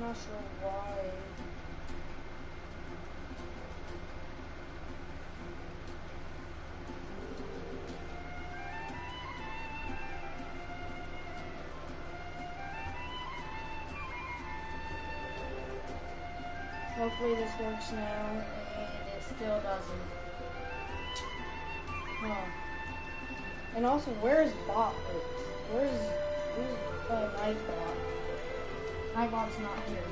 not sure why. Hopefully this works now, and it still doesn't. Huh. And also, where's Bot? Where's Nightbot? Nightbot's not here.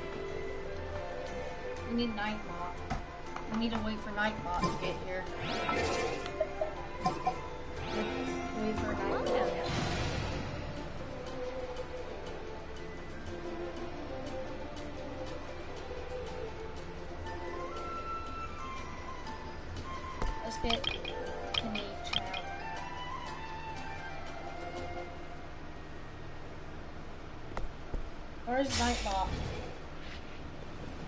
We need Nightbot. We need to wait for Nightbot to get here. Wait for Nightbot. Let's get to meet chat. Where's Nightbot?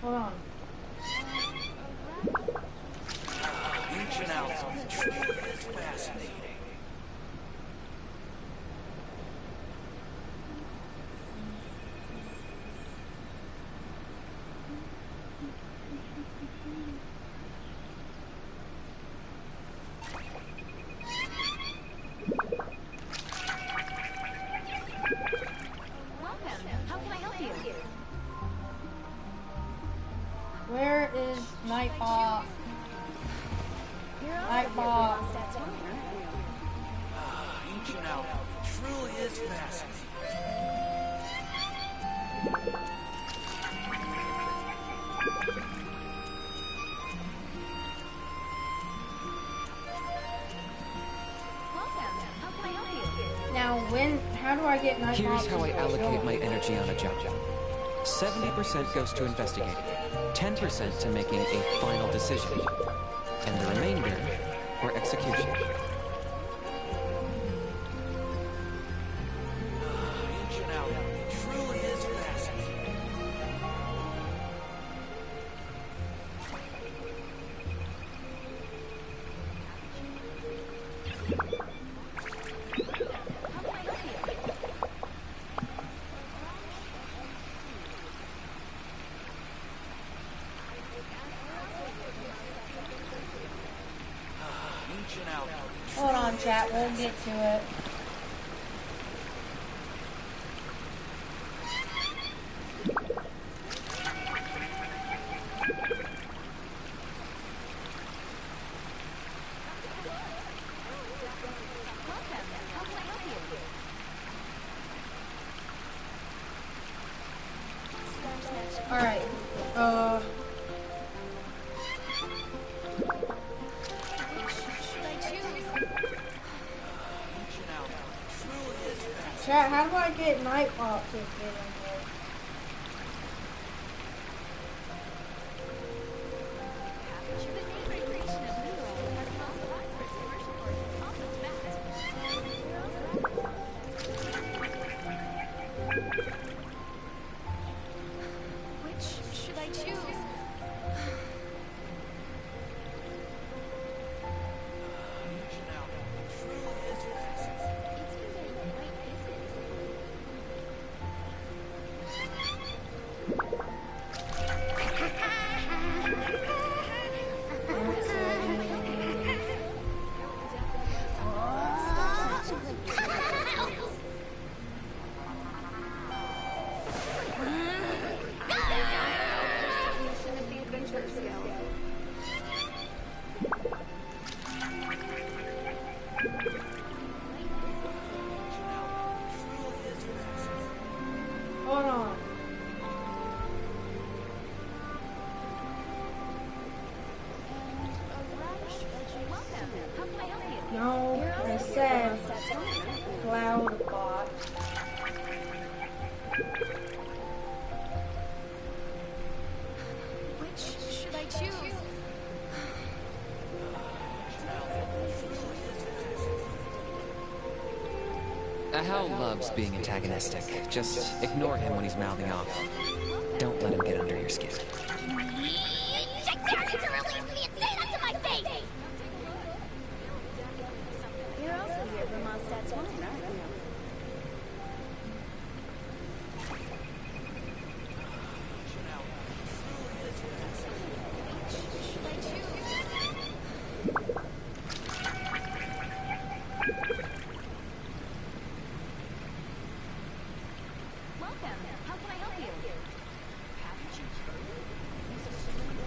Hold on. Ancient outcome truly is fascinating. Where is Nightbot? Nightbot. Ancient outcome truly is fascinating. Now, how do I get Nightbot? Here's how I allocate my energy on a job. 70% goes to investigating, 10% to making a final decision, and the remainder for execution. Ancient outcome truly is fascinating. Hold on, chat. We'll get to it. All right. Chat, how do I get Nightbot to get in here? Which should I choose? Hold on. No, I said Cloudbot. Which should I choose? Ahau loves being antagonistic. Just ignore him when he's mouthing off. Don't let him get under your skin. I dare you to release me and say that to my face! You're also here for Mondstadt's wine, aren't you? Welcome. How can I help you? Haven't you heard? There's a strange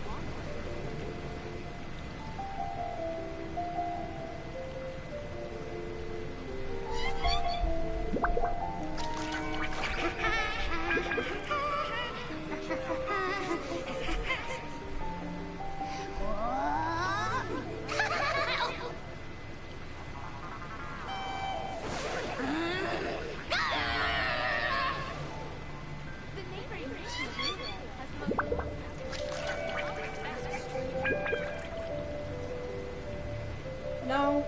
The neighboring nation of Lurk has the most No.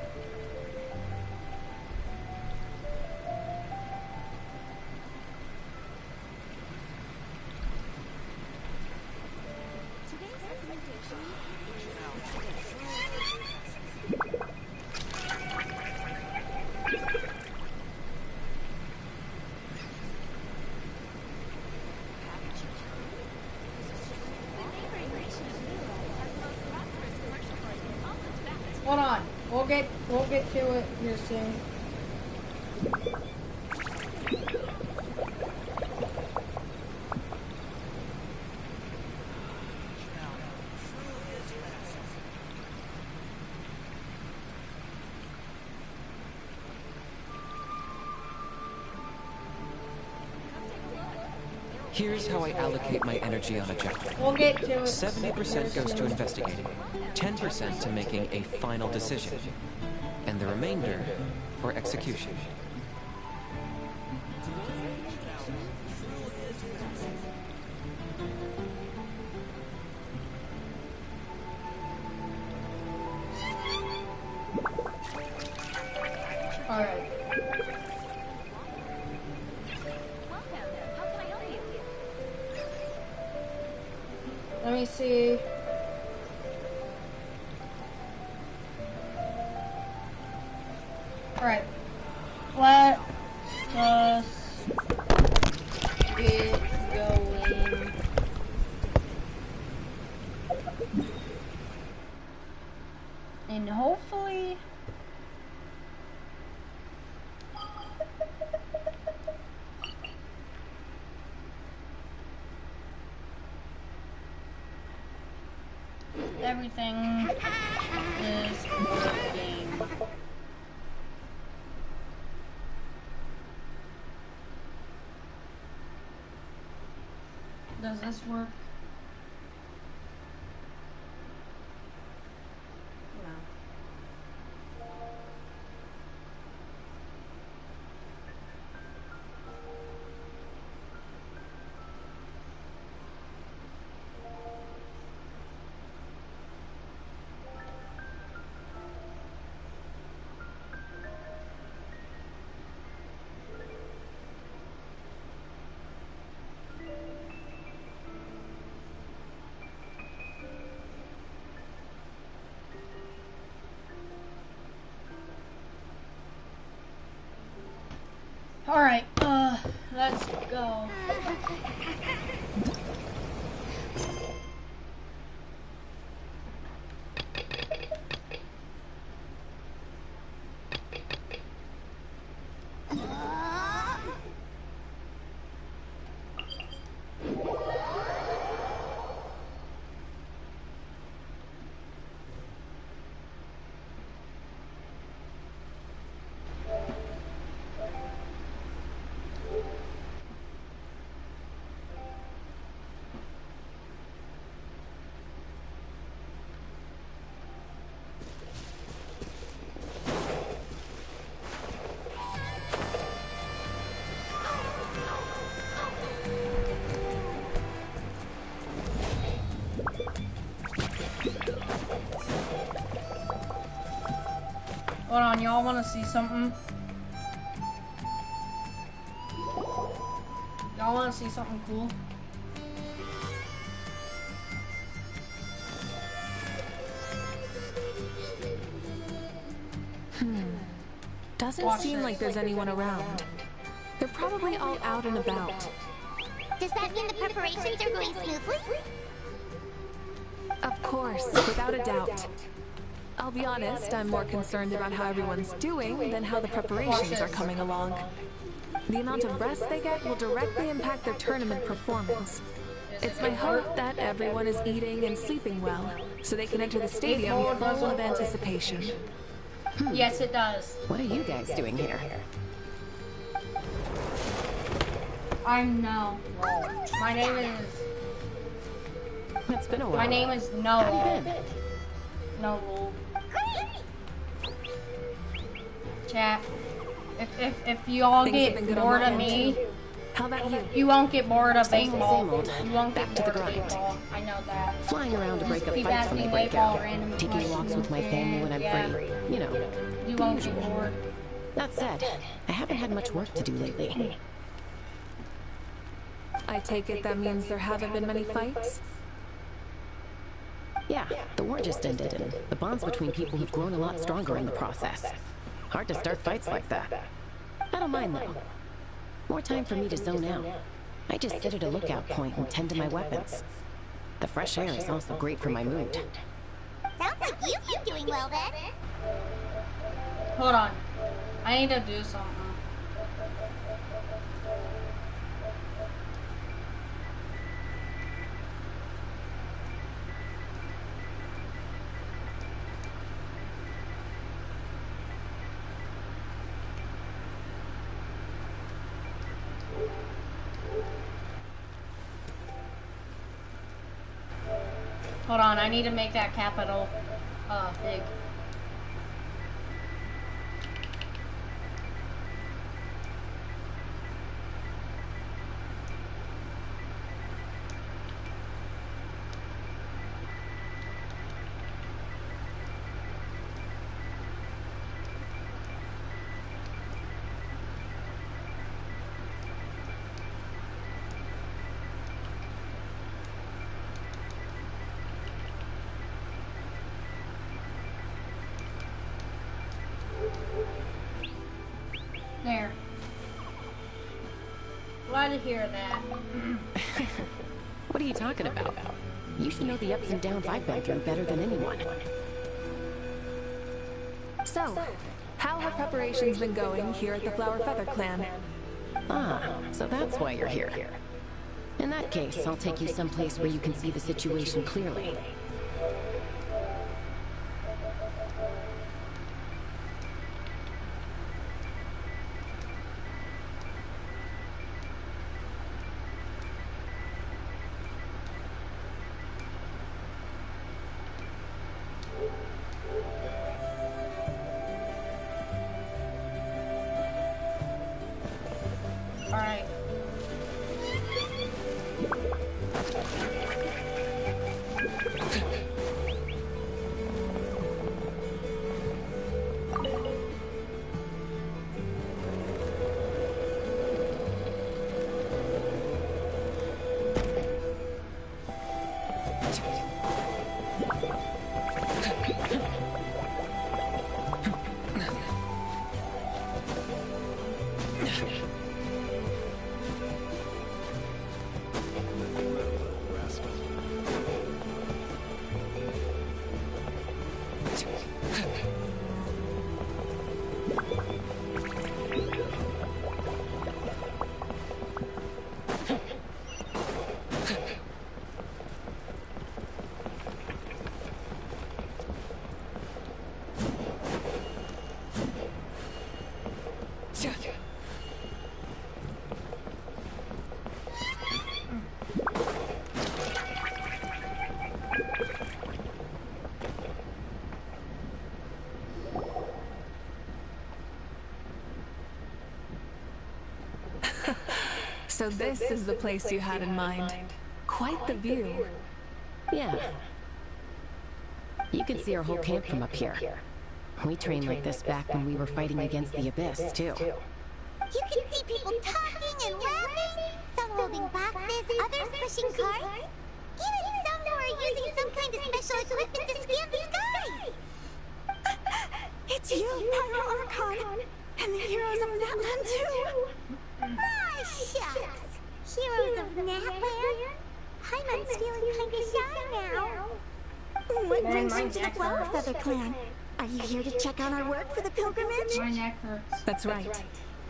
Today's recommendation the neighboring nation of Lurk has the most prosperous commercial port in all of Tibet. Hold on. We'll get to it here soon. Here's how I allocate my energy on a job. We'll get to it. 70% goes to investigating, 10% to making a final decision, and the remainder for execution. All right. Welcome. How can I help you? Let me see. All right. Let us get going. And hopefully everything is working. Does this work? No. All right, let's go. Hold on, y'all want to see something? Y'all want to see something cool? Doesn't seem like there's anyone around. They're probably all out and about. Does that mean the preparations are going smoothly? Of course, without a doubt. I'll be honest, I'm more concerned about how everyone's doing than how the preparations are coming along. The amount of rest they get will directly impact their tournament performance. It's my hope that everyone is eating and sleeping well, so they can enter the stadium full of anticipation. Yes, it does. What are you guys doing here? I'm no. My name is. It's been a while. My name is How you been? No. Chat. If you all get bored of me, How about you? you won't get bored of Same old, baseball. same old. You won't Back get to the bored of grind. baseball. I know that. Flying around to break up Keep fights when I asking break baseball out. random Taking questions. walks with my family when I'm Yeah. free. You know. You won't get bored. That said, I haven't had much work to do lately. I take it that means there haven't been many fights? Yeah, the war just ended, and the bonds between people have grown a lot stronger in the process. Hard to start fights like that. I don't mind, though. More time for me to zone out. I just sit at a lookout point and tend to my weapons. The fresh air is also great for my mood. Sounds like you've been doing well then. Hold on. I need to do something. Hold on, I need to make that capital big. There. Glad to hear that. What are you talking about? You should know the ups and downs I've been through better than anyone. So, how have preparations been going here at the Flower Feather Clan? Ah, so that's why you're here. In that case, I'll take you someplace where you can see the situation clearly. Alright. So this is the place you had in mind. Quite the view. Yeah. You can see our whole camp from up here. We trained like this back when we were fighting against the Abyss, too. You can see people talking and laughing, some holding boxes, others pushing carts. Even some who are using some kind of special equipment to scan the skies. It's you, Pyro Archon, and the heroes of Natlan too. Ah, shucks. Heroes of Natlan? Paimon's feeling kinda shy now. What brings you to the Flower Feather Clan? Are you here to check on our work for the pilgrimage? My neck hurts. That's right.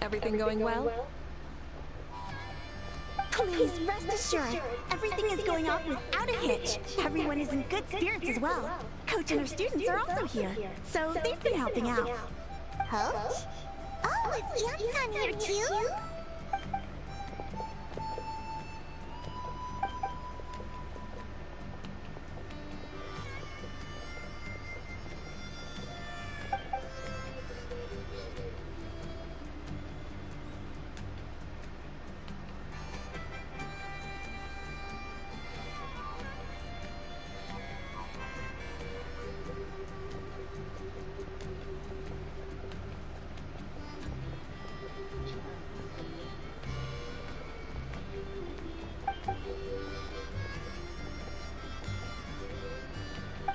Everything going well? Please rest assured, everything is going off without a hitch. Everyone is in good spirits as well. Coach and her students are also here, so they've been helping out. Coach? Oh, is Ian-san here too?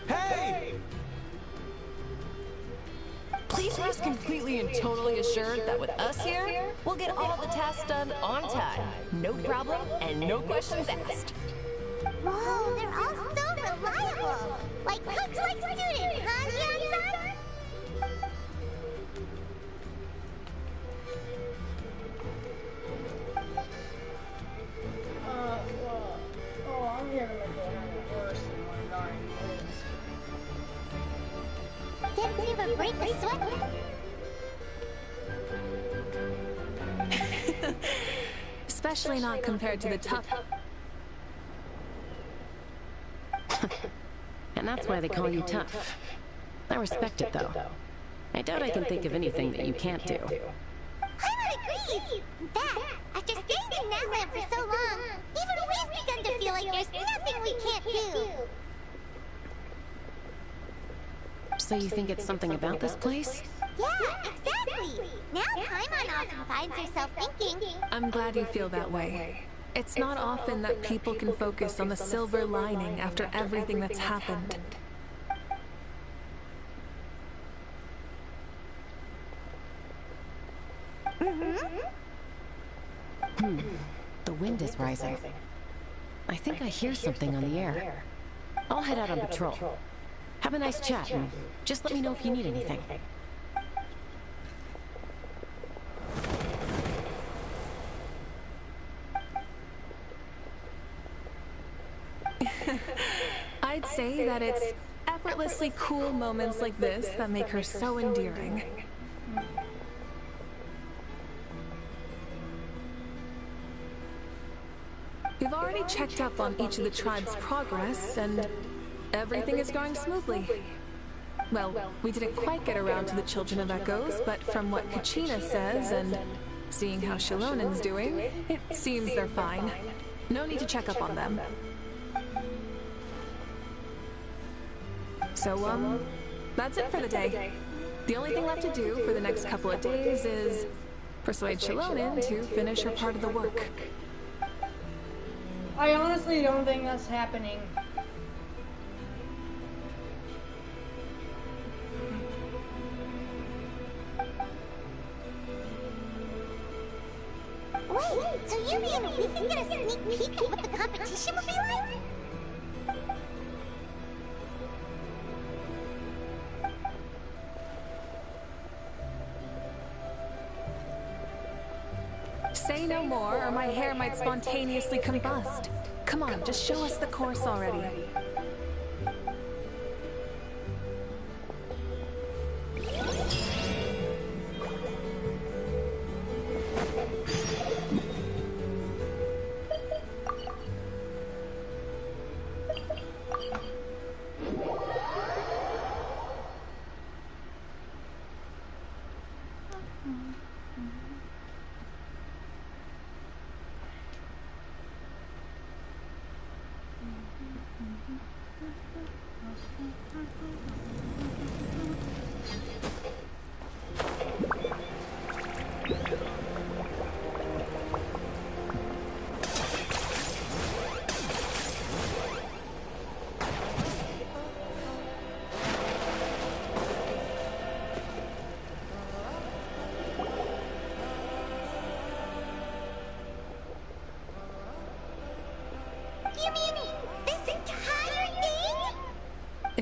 Hey! Please rest completely and totally assured that with us here, we'll get all the tasks done on time. No problem and no questions asked. Whoa, they're all so reliable. Like coach, like student, huh, Ian-san? Oh, I'm here to make it worse than what it already is. Didn't even break a sweat. Especially not compared to the tough. And that's why they call you tough. I respect it, though. I doubt I can think of anything that you can't do. I would agree. In fact, after staying in that land for so long, even we've begun to feel like there's nothing we can't do. So you think it's something about this place? Yeah, exactly. Now Paimon often finds herself thinking, I'm glad you feel that way. It's not often that people can focus on the silver lining after everything that's happened. The wind is rising. I think I hear something on the air. I'll head out on patrol. Have a nice chat, and just let me know if you need anything. I'd say that it's effortlessly cool moments like this that make her so endearing. We've already checked up on each of the tribe's progress, and everything is going smoothly. Well, we didn't quite get around to the Children of Echoes, but from what Kachina says, and seeing how Shilonen's doing, it seems they're fine. No need to check up on them. So, that's it for the day. The only thing left to do for the next couple of days is persuade Shilonen to finish her part of the work. I honestly don't think that's happening. wait, so you mean we can get a sneak peek at what the competition will be like? Say no more, or my hair might spontaneously combust. Come on, just show us the course already.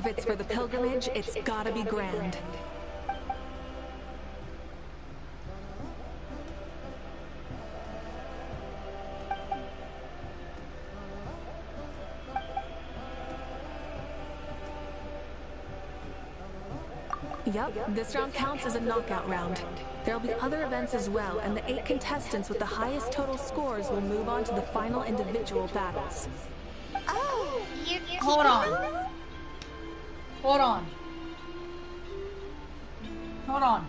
If it's for the pilgrimage, it's gotta be grand. Yup, this round counts as a knockout round. There'll be other events as well, and the 8 contestants with the highest total scores will move on to the final individual battles. Oh, you're Hold on. Hold on. Hold on.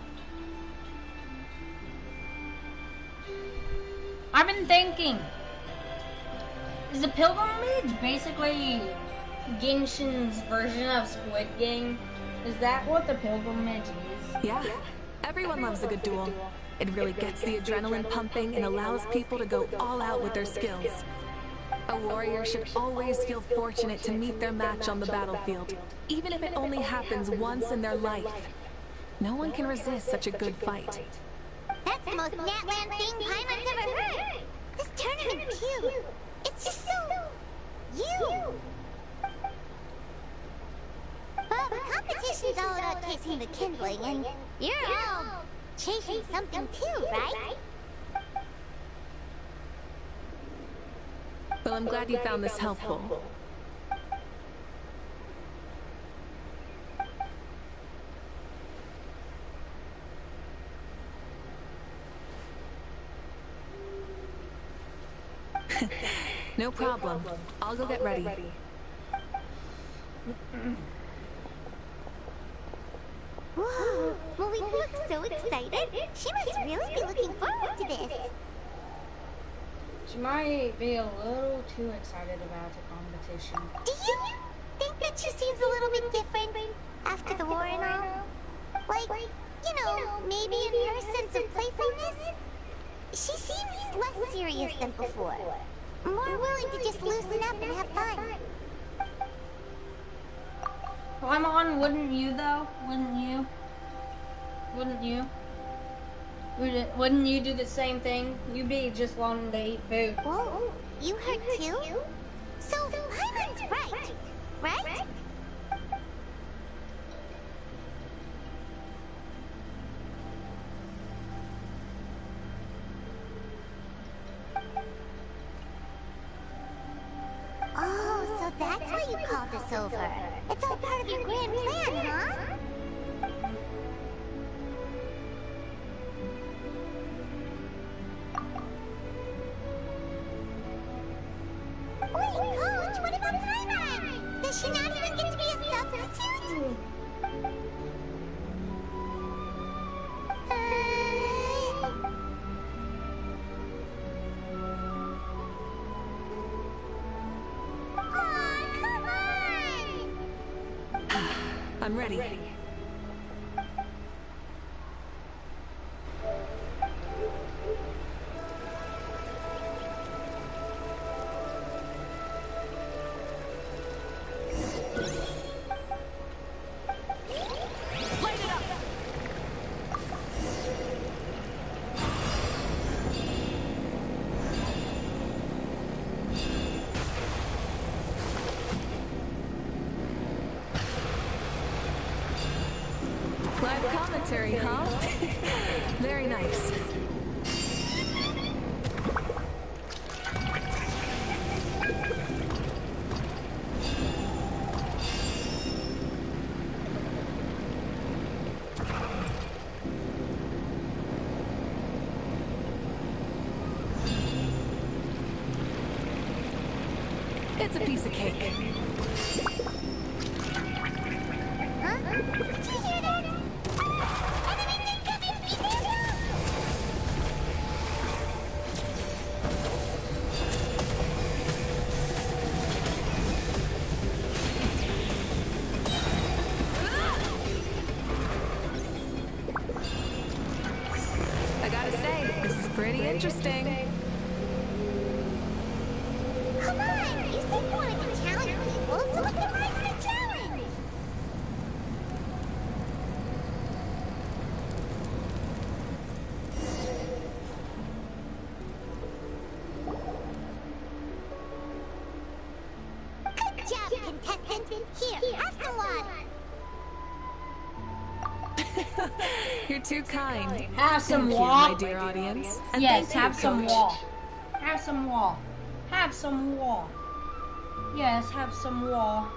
I've been thinking. Is the pilgrimage basically Genshin's version of Squid Game? Is that what the pilgrimage is? Yeah, everyone loves a good duel. It really gets the adrenaline pumping and allows people to go all out with their skills. A warrior should always feel fortunate to meet their match on the battlefield, even if it only happens once in their life. No one can resist such a good fight. That's the most Natland thing Paimon's ever heard. This tournament too. It's just so... you. Well, the competition's all about chasing the kindling, and you're all chasing something too, right? Well, I'm glad you found this helpful. No problem. I'll go get ready. Whoa, mavuika looks so excited. She must really be looking forward to this. She might be a little too excited about the competition. Do you think that she seems a little bit different after the war and all? Like, you know, maybe in her sense of playfulness? She seems less serious than before. More willing to just loosen up and have fun. Paimon, wouldn't you though? Wouldn't you? Wouldn't you? Wouldn't you do the same thing? You'd be just wanting to eat food. Whoa, you heard too? So, Paimon's right, right? Oh, so that's why you called us over. It's all part of your grand plan, huh? Wait, Coach, what about Paimon? Does she not even get to be a substitute? I'm ready. Live commentary, huh? Very nice. It's a piece of cake. Huh? Did you hear that? I gotta say, this is pretty interesting. Come on! You said you wanted to challenge people, so let's embrace the challenge! Good job, contestant! Here, have some water. You're too kind. Have some Thank you, wall. my dear audience. And Yes, thank you, have some Coach. wall. Have some wall. Have some wall. Yes, have some wall.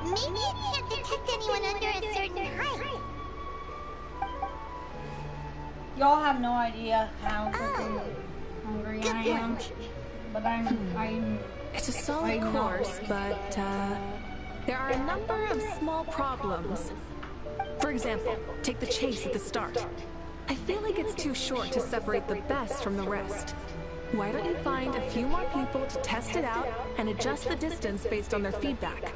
Maybe you can't detect anyone under a certain height. Y'all have no idea how freaking hungry I am. But I'm It's a solid course, but there are a number of small problems. For example, take the chase at the start. I feel like it's too short to separate the best from the rest. Why don't you find a few more people to test it out and adjust the distance based on their feedback?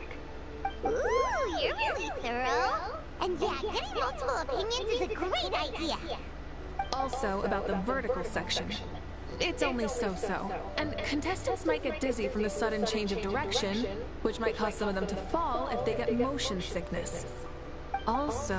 Ooh, you're really thorough. And yeah, getting multiple opinions is a great idea. Also about the vertical section. It's only so-so, and contestants might get dizzy from the sudden change of direction, which might cause some of them to fall if they get motion sickness. Also...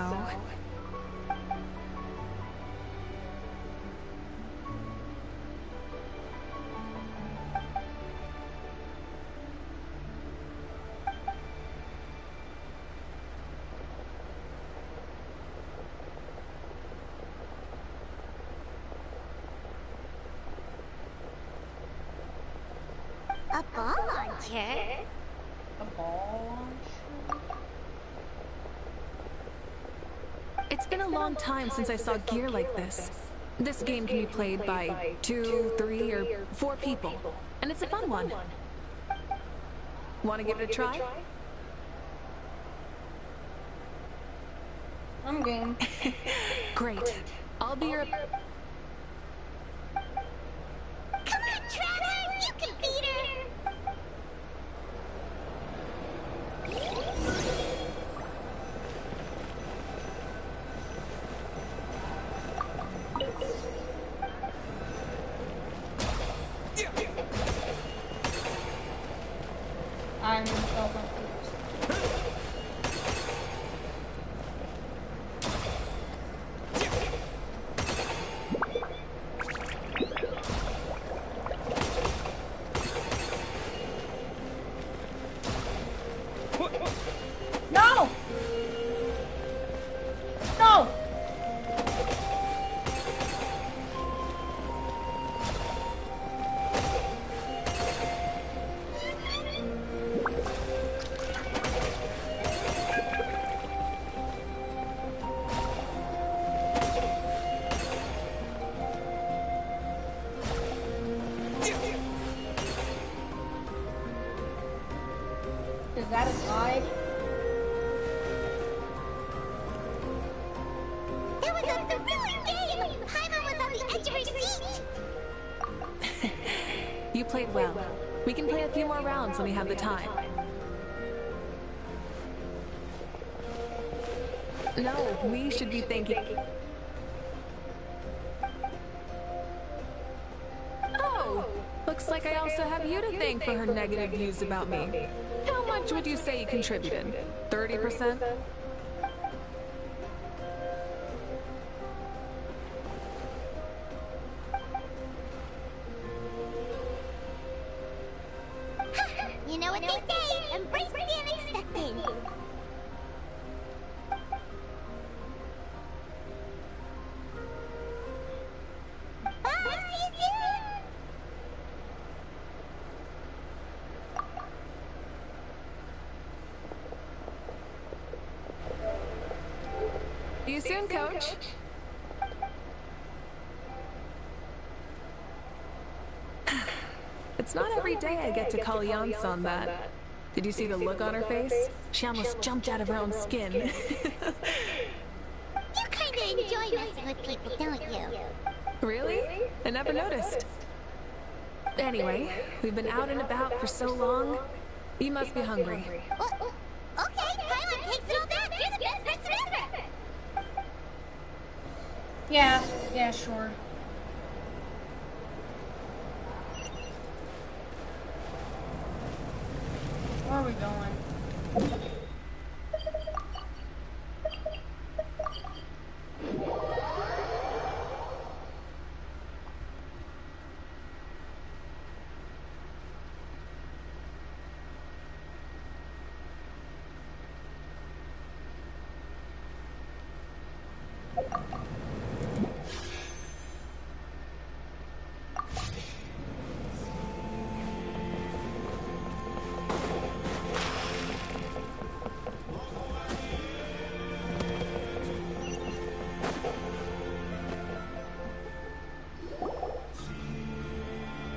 A ball launcher? a ball launcher. It's been a long time since I saw gear like this. This game can be played by 2, 3, or 4 people, and it's a fun one. Want to give it a try? I'm game. Great. I'll be your... Come on, Trevor! You can beat her! I'm so confused. No! No! Is that a slide? There was a thrilling game! Paimon was on the edge of her seat! You played well. We can play a few more rounds when we have the time. No, we should be thinking... Oh! Looks like I also have you to thank for her negative views about me. How much would you say you contributed? 30%? You know what they say, embrace the unexpected! Bye, see you soon! See you soon, Coach. It's not every day I get to call Yansan that. Did you see the look on her face? She almost jumped out of her own skin. You kinda enjoy messing with people, don't you? Really? I never noticed. Anyway, we've been out and about for so long. You must be hungry. Well, okay, Paimon takes it all back. You're the best person ever! Yeah, sure. Where are we going?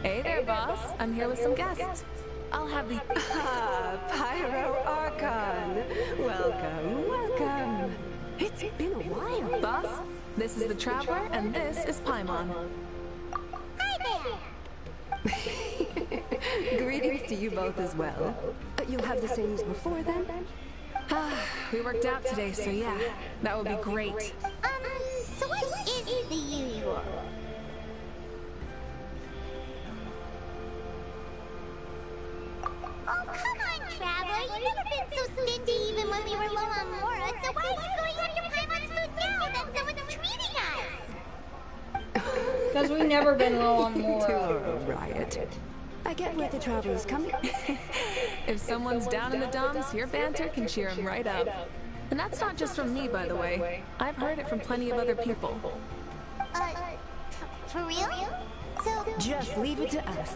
Hey there, boss. I'm here with some guests. I'll have the... Ah, Pyro Archon. Welcome, welcome. It's been a while. Boss, this is the Traveler, and this is Paimon. Hi there! Greetings to you both as well. You'll have the same as before then? We worked out today, so yeah, that would be great. So what is the usual? Oh, come on, Traveler. You've never been so stingy even when we were low on Mora, so why are you going after Paimon's food now that someone's treating us? Because we've never been low on To Mora. a riot. I get where the Traveler's coming. If someone's down in the dumps, your banter can cheer them right up. And that's not just from me, by the way. I've heard it from plenty of other people. For real? So... Just leave it to us.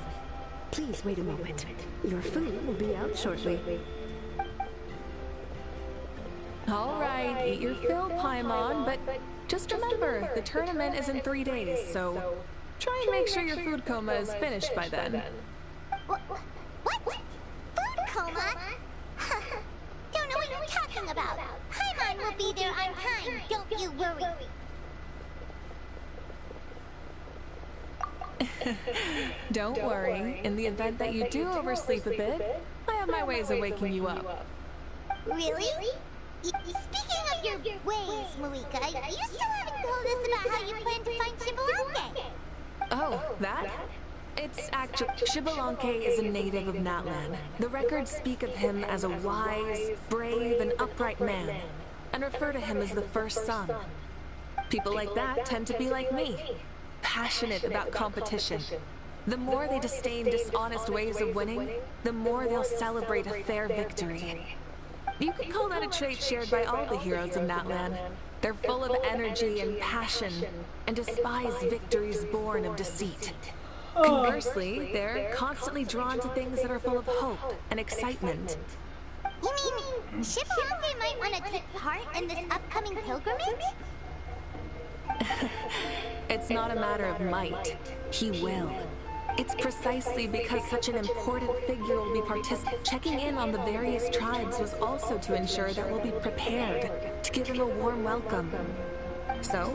Please wait a moment. Your food will be out shortly. All right, eat your fill, Paimon, but just remember, the tournament is in 3 days, so try and make sure your food coma is finished by then. What? Food coma? Don't know what you're talking about. Paimon will be there on time, don't you worry. Don't worry, in the event that you do oversleep a bit, I have my ways of waking you up. Really? Speaking of your ways, Mavuika, you still haven't told us about how you plan to find Shibalanke. Oh, that? It's actually... Shibalanke is a native of Natlan. The records speak of him as a wise, brave, and upright man, and refer to him as the first son. People like that tend to be like me, passionate about competition. The more they disdain dishonest ways of winning, the more they'll celebrate a fair victory. You could call that a trait shared by all the heroes of Natlan. They're full of energy and passion, and despise victories born of deceit. Conversely, they're constantly drawn to things that are full of hope and excitement. You mean Shibalanke might want to take part in this upcoming pilgrimage? It's not a matter of might. He will. It's precisely because such an important figure will be checking in on the various tribes was also to ensure that we'll be prepared to give him a warm welcome. So,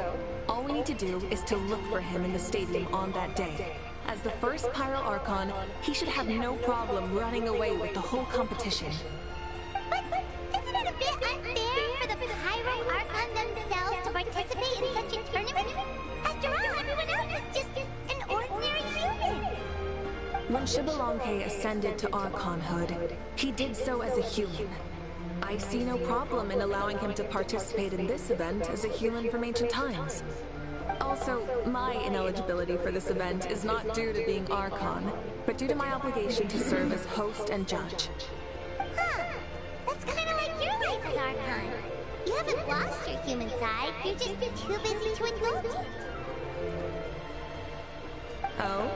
all we need to do is to look for him in the stadium on that day. As the first Pyro Archon, he should have no problem running away with the whole competition. But isn't it a bit unfair for the Pyro Archon themselves to participate in such a tournament? After all, everyone else is just an ordinary human. When Shibalanke ascended to Archonhood, he did so as a human. I see no problem in allowing him to participate in this event as a human from ancient times. Also, my ineligibility for this event is not due to being Archon, but due to my obligation to serve as host and judge. Huh. That's kind of like your life as Archon. You haven't lost your human side, you're just too busy to indulge it. Oh,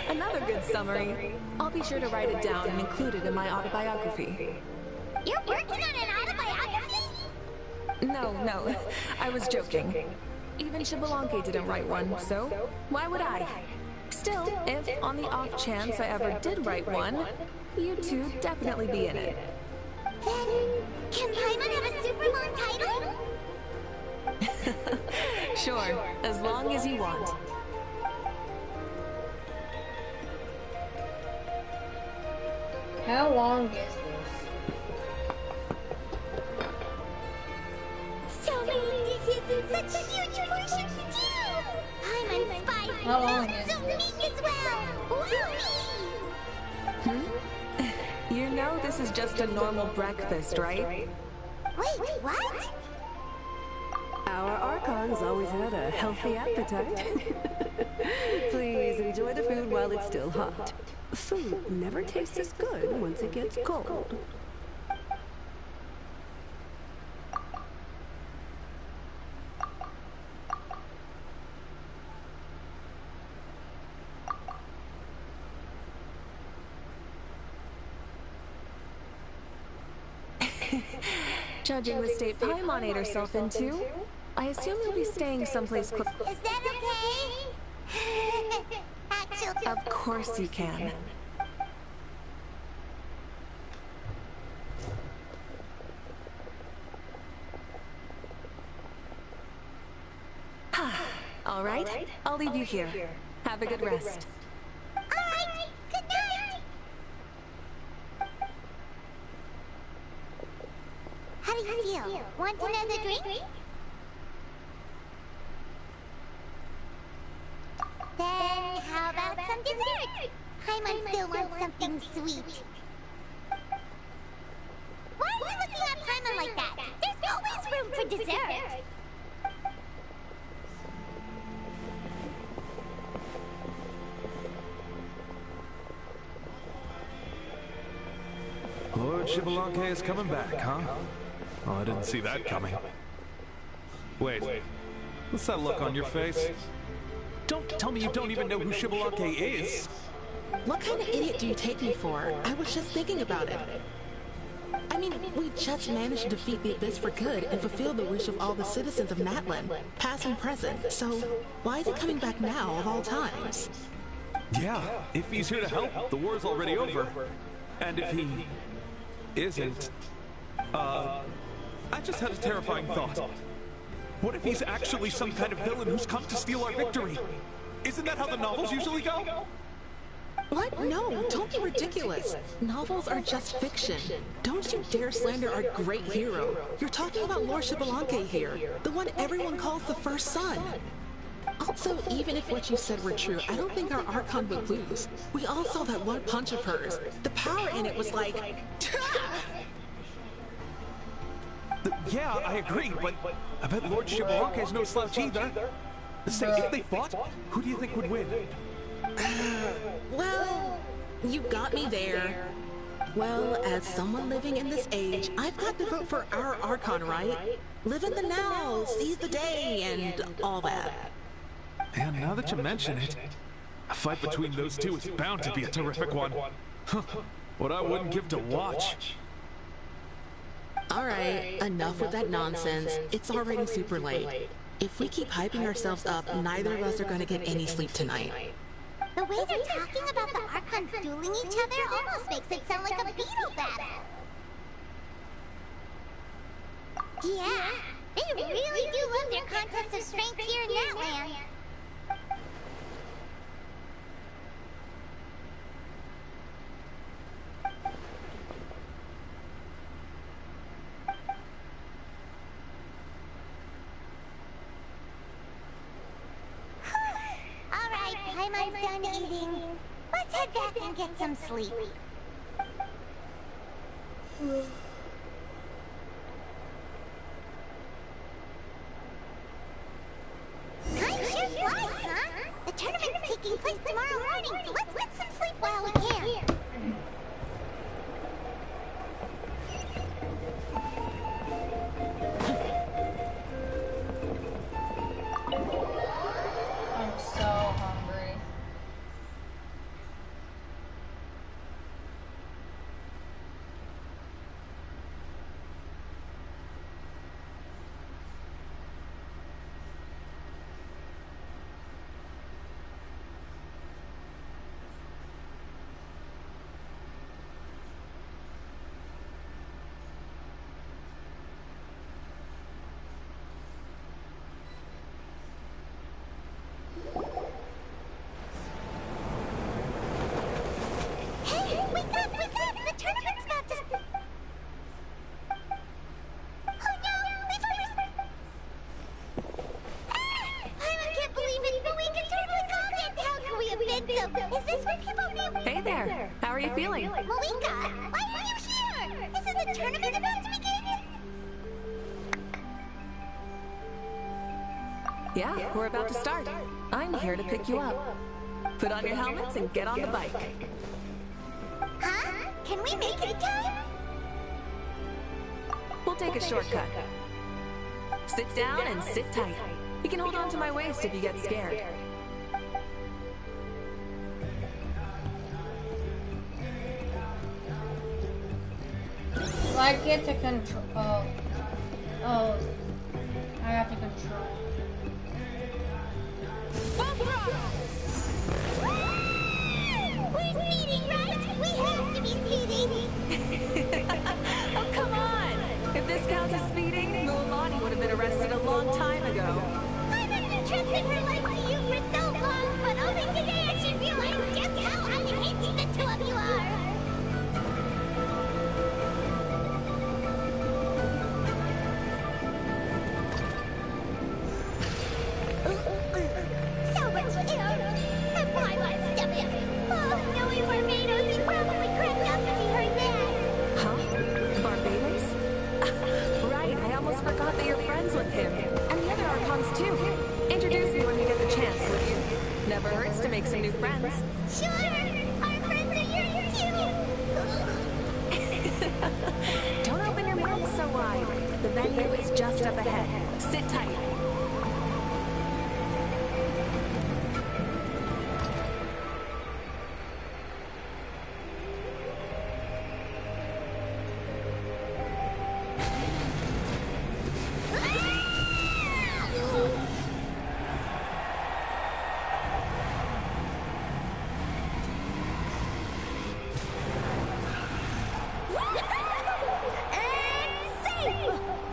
another good summary. I'll be sure to write it down and include it in my autobiography. You're working on an autobiography? No, I was joking. Even Shibalanke didn't write one, so why would I? Still, if on the off chance I ever did write one, you two definitely be in it. Then, can Paimon have a super long title? Sure, as long as you want. How long is this? So many dishes and such huge portions too! Paimon's spice How long and is so this? meat as well! Wowee! You know this is just a normal breakfast, right? Wait, what? Our Archons always had a healthy appetite. Please enjoy the food while it's still hot. Food never tastes as good once it gets cold. Judging the state Paimon ate herself into, I assume you'll be staying someplace close. Is that okay? Actually, Of course you can. All right, I'll leave you here. Have a good rest. All right, good night. How do you feel? Want another drink? Then how about some dessert? Paimon still wants something sweet. Why are you looking at Paimon like that? There's always room for dessert. Lord Xbalanque is coming back, huh? Oh, I didn't see that coming. Wait, what's that look on your face? Don't tell me you don't even know who Xbalanque is! What kind of idiot do you take me for? I was just thinking about it. I mean, we just managed to defeat the Abyss for good and fulfill the wish of all the citizens of Natlan, past and present, so why is he coming back now of all times? Yeah, if he's here to help, the war's already over. And if he isn't, I just had a terrifying thought. What if he's actually some kind of villain who's come to steal our victory? Isn't that how the novels usually go? What? No, don't be ridiculous. Novels are just fiction. Don't you dare slander our great hero. You're talking about Lord Xbalanque here, the one everyone calls the First Son. Also, even if what you said were true, I don't think our Archon would lose. We all saw that one punch of hers. The power in it was like... Yeah, I agree, but I bet Lord Xbalanque is no slouch either. Say, if they fought, who do you think would win? Well, you got me there. Well, as someone living in this age, I've got to vote for our Archon, right? Live in the now, seize the day, and all that. And now that you mention it, a fight between those two is bound to be a terrific one. What I wouldn't give to watch. Alright, enough with that nonsense. It's already super late. If we keep hyping ourselves up, neither of us are going to get any sleep tonight. The way they're talking about the Archons dueling each other almost makes it sound like a beetle battle. Yeah, they really do love their contests of strength here in Natlan. Alright, Paimon's done eating. Let's head back and get some sleep. Time sure flies, huh? The tournament's taking place tomorrow morning, so let's get some sleep while we can. I'm so hungry. Hey, wake up! The tournament's about to... Oh no! We've I can't believe it, but we can totally call it! How could we have been so... Is this where people be... Hey there, how are you feeling? Mavuika, why are you here? Isn't the tournament about to begin? Yeah, we're about to start. I'm here to pick you up. Put on your helmets and get on the bike. Huh? Can we make it in time? We'll take a shortcut. Sit down and sit tight. You can hold on to my waist if you get scared. Do I get to control? Oh, I have to control. never hurts to make some new friends. Sure, our friends are yours too. Don't open your mouth so wide. The venue is just up ahead. Sit tight.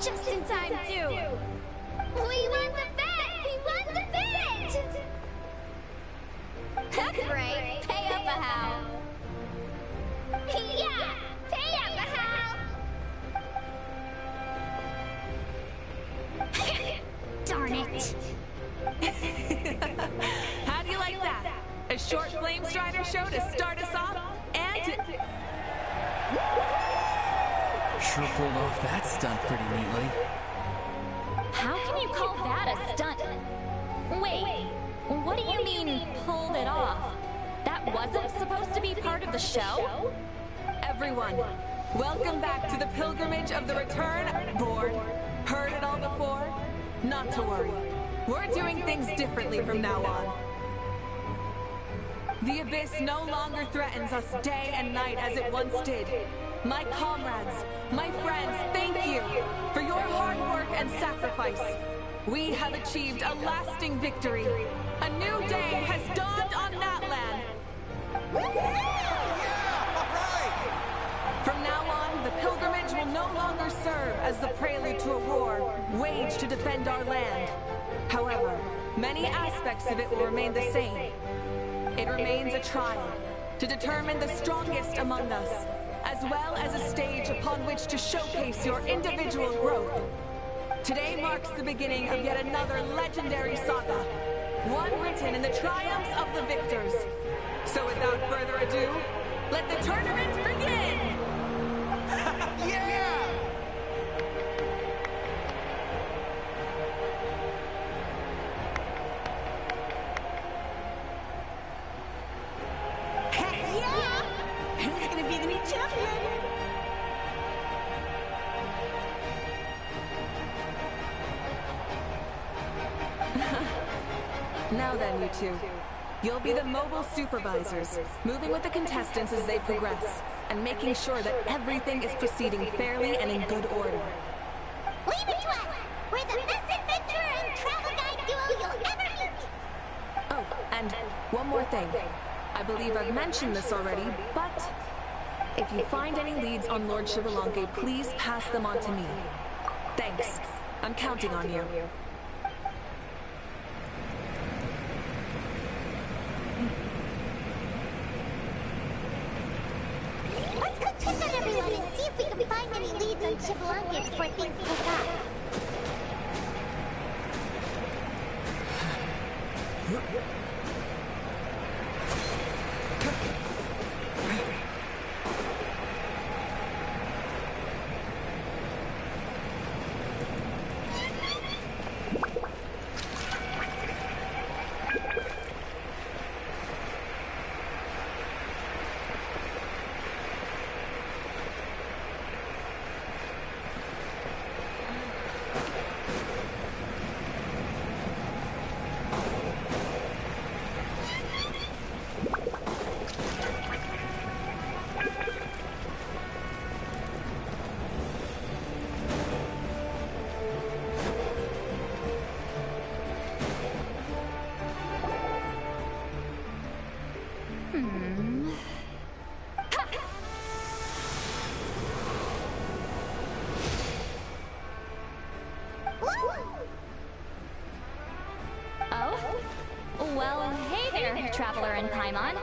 Just in time, too. We won the bet! We won the bet! That's right. Pay up a how. Yeah! Pay up a how! Darn it. How do you like that? A short flame strider show to start us off and to... Sure pulled off that stunt pretty neatly. How can you call that a stunt? Wait, what do you mean, pulled it off? That wasn't supposed to be part of the show? Everyone, welcome back to the pilgrimage of the return. Bored? Heard it all before? Not to worry. We're doing things differently from now on. The abyss no longer threatens us day and night as it once did. My comrades, my friends, thank you for your hard work and sacrifice. We have achieved a lasting victory. A new day has dawned on Natlan. From now on, the pilgrimage will no longer serve as the prelude to a war waged to defend our land. However, many aspects of it will remain the same. It remains a trial to determine the strongest among us, as well as a stage upon which to showcase your individual growth. Today marks the beginning of yet another legendary saga, one written in the triumphs of the victors. So without further ado, let the tournament begin! Yeah! Heck yeah! Who's gonna be the new champion? Now then, you two. You'll be the mobile supervisors, moving with the contestants as they progress, and making sure that everything is proceeding fairly and in good order. Leave it to us! We're the best adventurer and travel guide duo you'll ever meet! Oh, and one more thing. I believe I've mentioned this already, but if you find any leads on Lord Shivalanke, please pass them on to me. Thanks. I'm counting on you. Let's go check on everyone and see if we can find any leads on Shivalanke before things pick up. Oh? Well, hey there, Traveler in Paimon.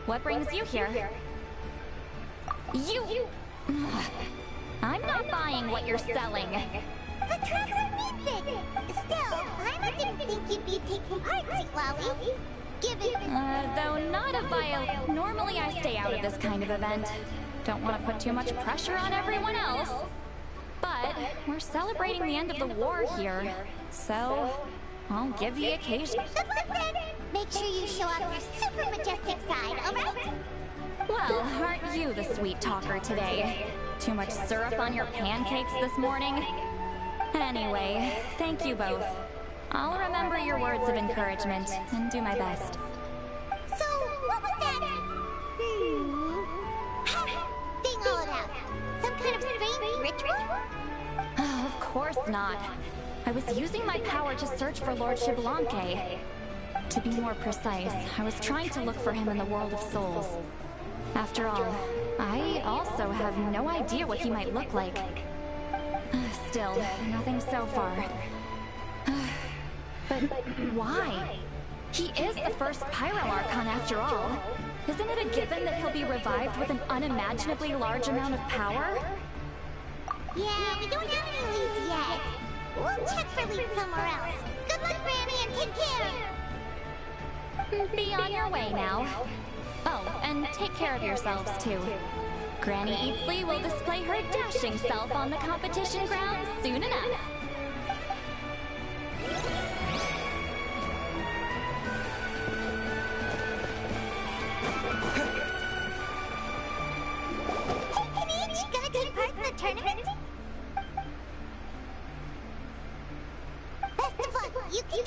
What brings you here? You... I'm not buying what you're selling. The Traveler needs it! Still, Paimon didn't think you'd be taking part, Ziklawi. Given... Though not a viol... Normally I stay out of this kind of event. Don't want to put too much pressure on everyone else. But we're celebrating the end of the war here, so I'll give the occasion. Good luck then! Make sure you show off your super majestic side, alright? Well, aren't you the sweet talker today? Too much syrup on your pancakes this morning? Anyway, thank you both. I'll remember your words of encouragement and do my best. So, what was that? Thing all about? Some kind of strange ritual? Oh, of course not. I was using my power to search for Lord Xbalanque. To be more precise, I was trying to look for him in the world of souls. After all, I also have no idea what he might look like. Still, nothing so far. But why? He is the first Pyro Archon after all. Isn't it a given that he'll be revived with an unimaginably large amount of power? Yeah, we don't have any leads yet. We'll check for leads somewhere else. Good luck, Granny, and take care! Be on your way now. Oh, and take care of yourselves, too. Granny Eatsley will display her dashing self on the competition grounds soon enough. Hey, Kinich, gonna take part in the tournament? Best of luck. You can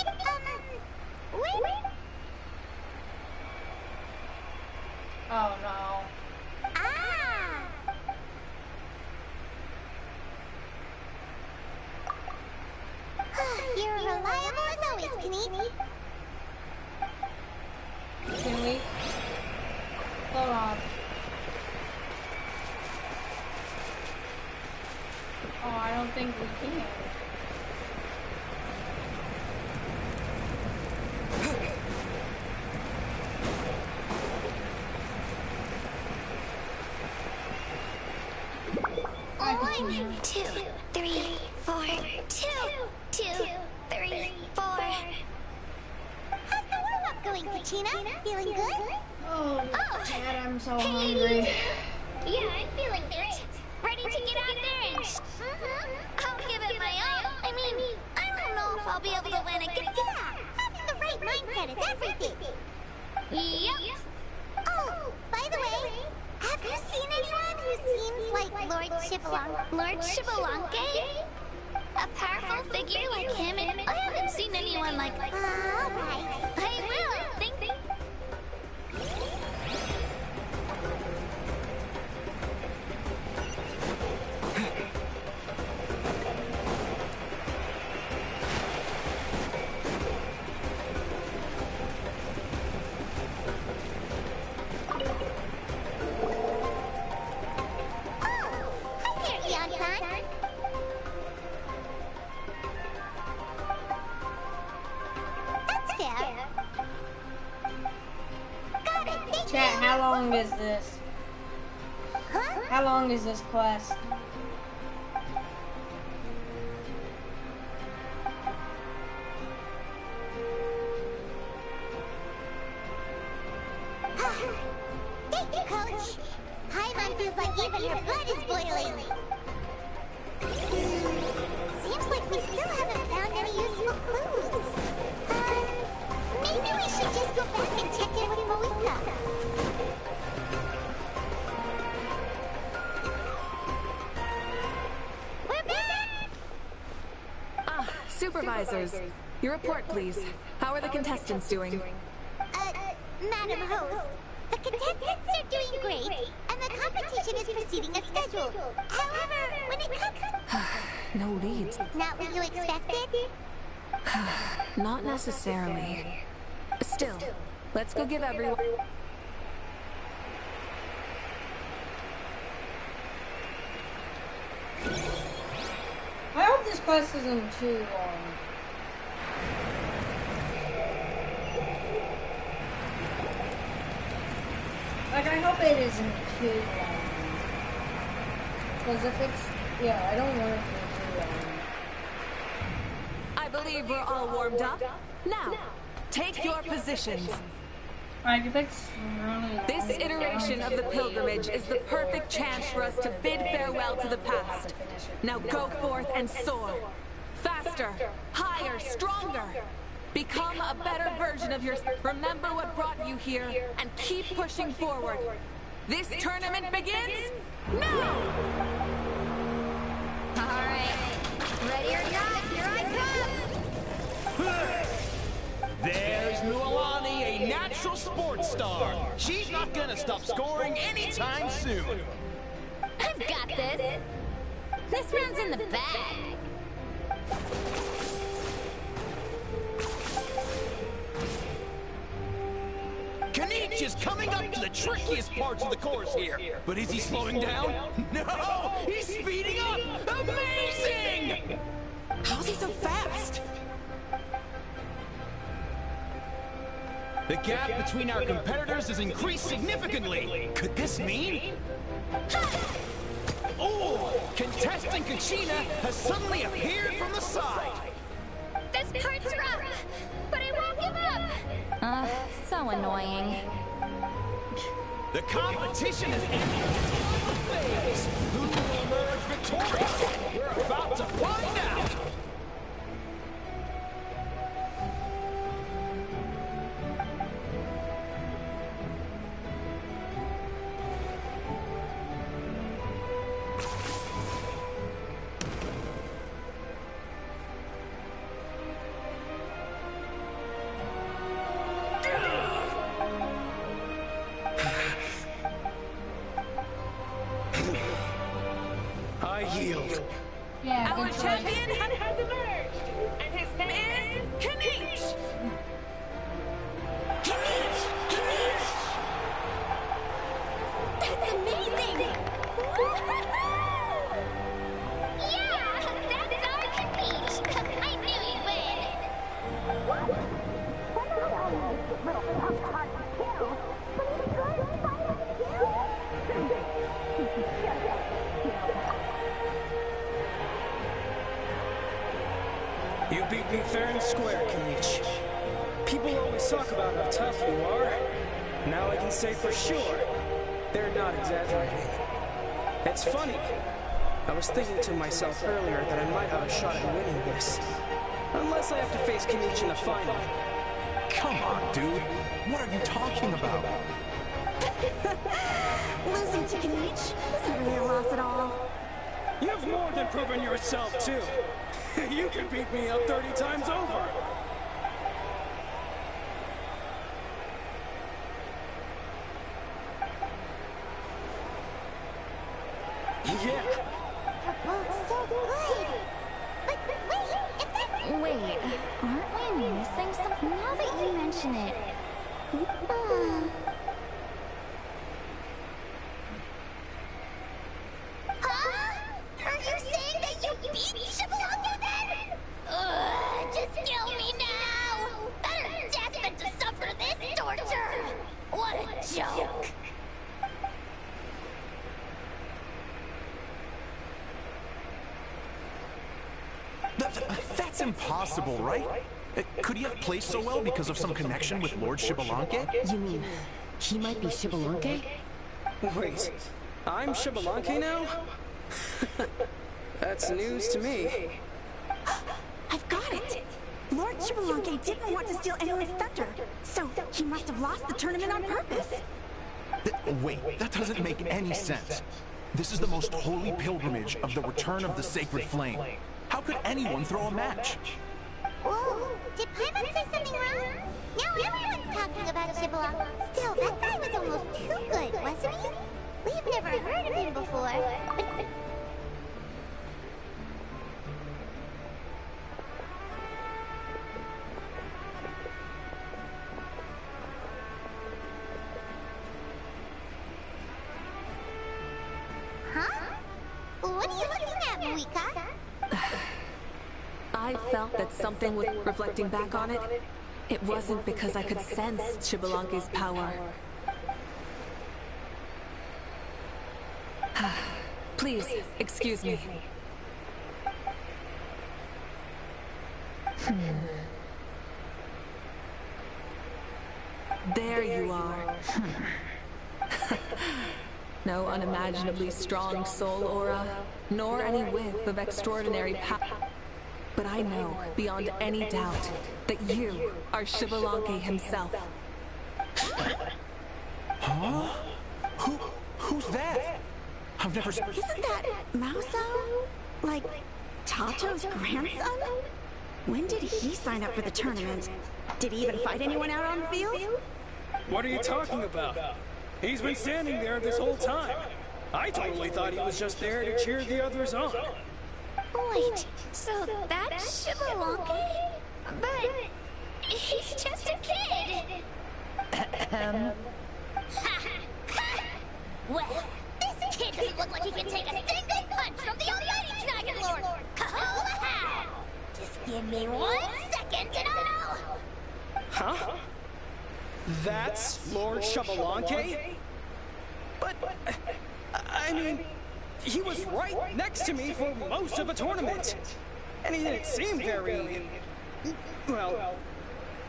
win. Oh no. Ah! You're reliable as always, Kinich. Can we? Hold on. Oh, I don't think we can. One, 2, 3, 4. 2, 2, 3, 4. How's the warm-up going, Kachina? Feeling good? Oh, Dad, I'm so hungry. Yeah, I'm feeling great. Ready to get out there and... I'll give it my all. I mean, I don't know if I'll be able to win again. Yeah, having the right mindset is everything. Yep. Oh, by the way, have you seen anyone who seems like Lord Xbalanque? Lord Xbalanque? A powerful figure like him? I haven't seen anyone like... alright. I will. Thank you. Chat, how long is this? Huh? How long is this quest? Thank you, Coach. Paimon feels like even her blood is boiling. Seems like we still haven't found any useful clues. Maybe we should just go back and check in with mavuika. We're back! Ah, supervisors. Your report, please. How are the contestants doing? Madam Host, the contestants are doing great, and the competition is proceeding as scheduled. However, when it comes to... No leads. Not what you expected? Not necessarily. Still, let's go give everyone... I hope this quest isn't too long. Like, I hope it isn't too long. Because if it's... Yeah, I don't want it to be too long. I believe we're all warmed up. Now, take your positions. Like, if it's really... This iteration of the pilgrimage is the perfect chance for us to bid farewell to the past. Now go forth and soar. Faster, higher, stronger. Become a better version version of yours. Remember what brought you here, and keep pushing forward. This tournament begins now! Alright. Ready or not, here I come! There's Nualani, a natural sports star. She's not gonna stop scoring anytime soon. I've got this. This round's in the bag. Kanich is coming up to the trickiest parts of the course here. But is he slowing down? No! He's speeding up! Amazing! How's he so fast? The gap between our competitors has increased significantly. Could this mean? Oh! Contestant Kachina has suddenly appeared from the side. This part's rough, but I won't give up. So annoying. The competition is ending. Phase. Who will emerge victorious? We're about to find out. I yield. Yeah, Our good choice. champion has emerged, and his name is Kanich! Kanich! Kanich! That's amazing! Yeah, that's our Kanich! I knew you'd win! You beat me fair and square, Kanich. People always talk about how tough you are. Now I can say for sure, they're not exaggerating. It's funny. I was thinking to myself earlier that I might have a shot at winning this. Unless I have to face Kanich in the final. Come on, dude. What are you talking about? Losing to Kanich isn't really a loss at all. You've more than proven yourself, too. You can beat me up 30 times over. Yeah. Both so good! But wait, if that... Wait, aren't we missing something? Now that you mention it. Huh? Are you saying that you beat Shibalonga then? Just kill me now! Better death than to suffer this torture! What a joke! That's impossible, right? Could he have played so well because of some connection with Lord Shibalanke? You mean, he might be Shibalanke? Wait, I'm Shibalanke now? That's news to me. I've got it! Lord Shibalonke didn't want to steal anyone's thunder, so he must have lost the tournament on purpose. Wait, that doesn't make any sense. This is the most holy pilgrimage of the return of the sacred flame. How could anyone throw a match? Whoa, did Paimon say something wrong? Now everyone's talking about Shibalonga. Still, that guy was almost too good, wasn't he? We've never heard of him before. Huh? What are you looking at, Mavuika? I felt that something was reflecting back on it. It wasn't because I could sense Shibalanke's power. Please, excuse me. There you are. No unimaginably strong soul aura, nor any whiff of extraordinary power. but I know, beyond any doubt, that you are Xbalanque himself. Huh? Who's that? I've never... Isn't that Mauso? Like, Tacho's grandson? When did he sign up for the tournament? Did he even fight anyone out on the field? What are you talking about? He's been standing there this whole time. I totally thought he was just there to cheer the others on. Wait, so that's Xbalanque? But he's just a kid. Well, this kid doesn't look like he can take a single punch from the almighty Dragon Lord. Kahoolahow! Just give me 1 second and I'll... Huh? That's Lord Xbalanque? But, I mean, he was right next to me for most of the tournament. And he didn't seem very, well,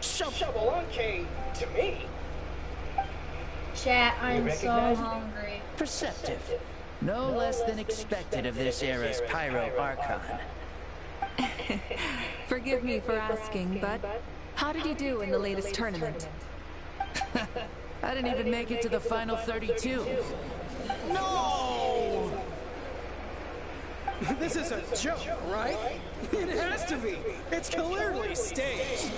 Xbalanque to me. Chat, I'm so hungry. Perceptive. No less than expected of this era's Pyro Archon. Forgive me for asking, but how did you do in the latest tournament? I didn't even make it to the final 32. No! This is a joke, right? It has to be. It's clearly staged.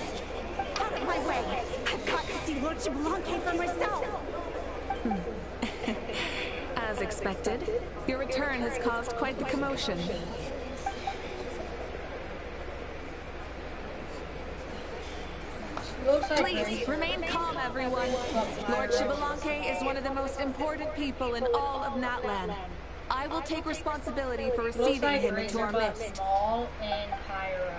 Out of my way! I've got to see Lord Xbalanque for myself! As expected, your return has caused quite the commotion. Please, remain calm, everyone. Lord Xbalanque is one of the most important people in all of Natlan. I will take responsibility for receiving him into our midst. Ball and Pyro.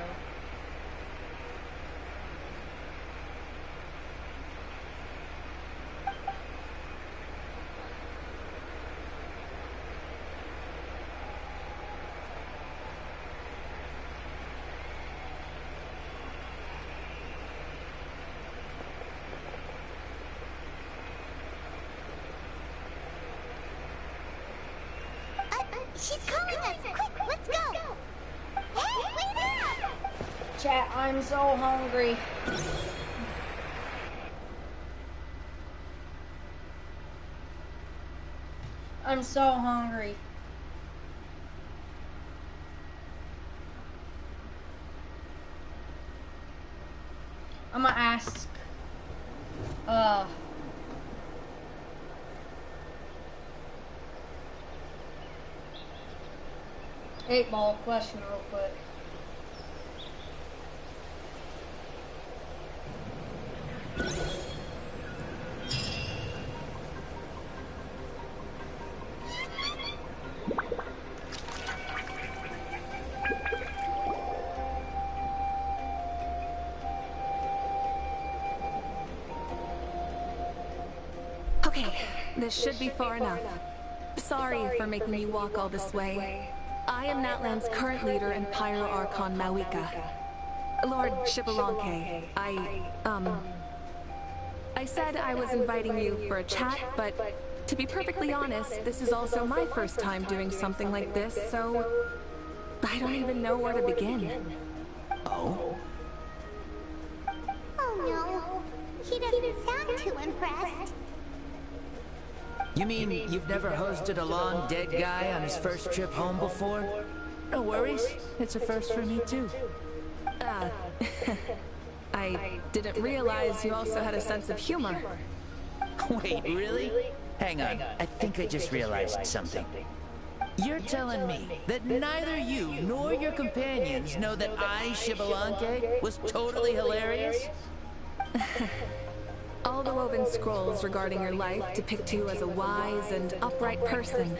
She's calling us! Quick, let's go! Hey, wait up! Chat, I'm so hungry. I'm so hungry. I'm gonna ask, 8-ball question real quick. Okay, this should be far enough. Sorry for making you walk all this way. I am Natlan's current leader and Pyro Archon mavuika. Lord Xbalanque, I said I was inviting you for a chat, but to be perfectly honest, this is also my first time doing something like this, so I don't even know where to begin. Oh? Oh no, he doesn't sound too impressed. You mean you've never hosted a long dead guy on his first trip home before? No worries, it's a first for me too. I didn't realize you also had a sense of humor. Wait, really? Hang on, I think I just realized something. You're telling me that neither you nor your companions know that I, Xbalanque, was totally hilarious? All the woven scrolls regarding your life depict you as a wise and upright person.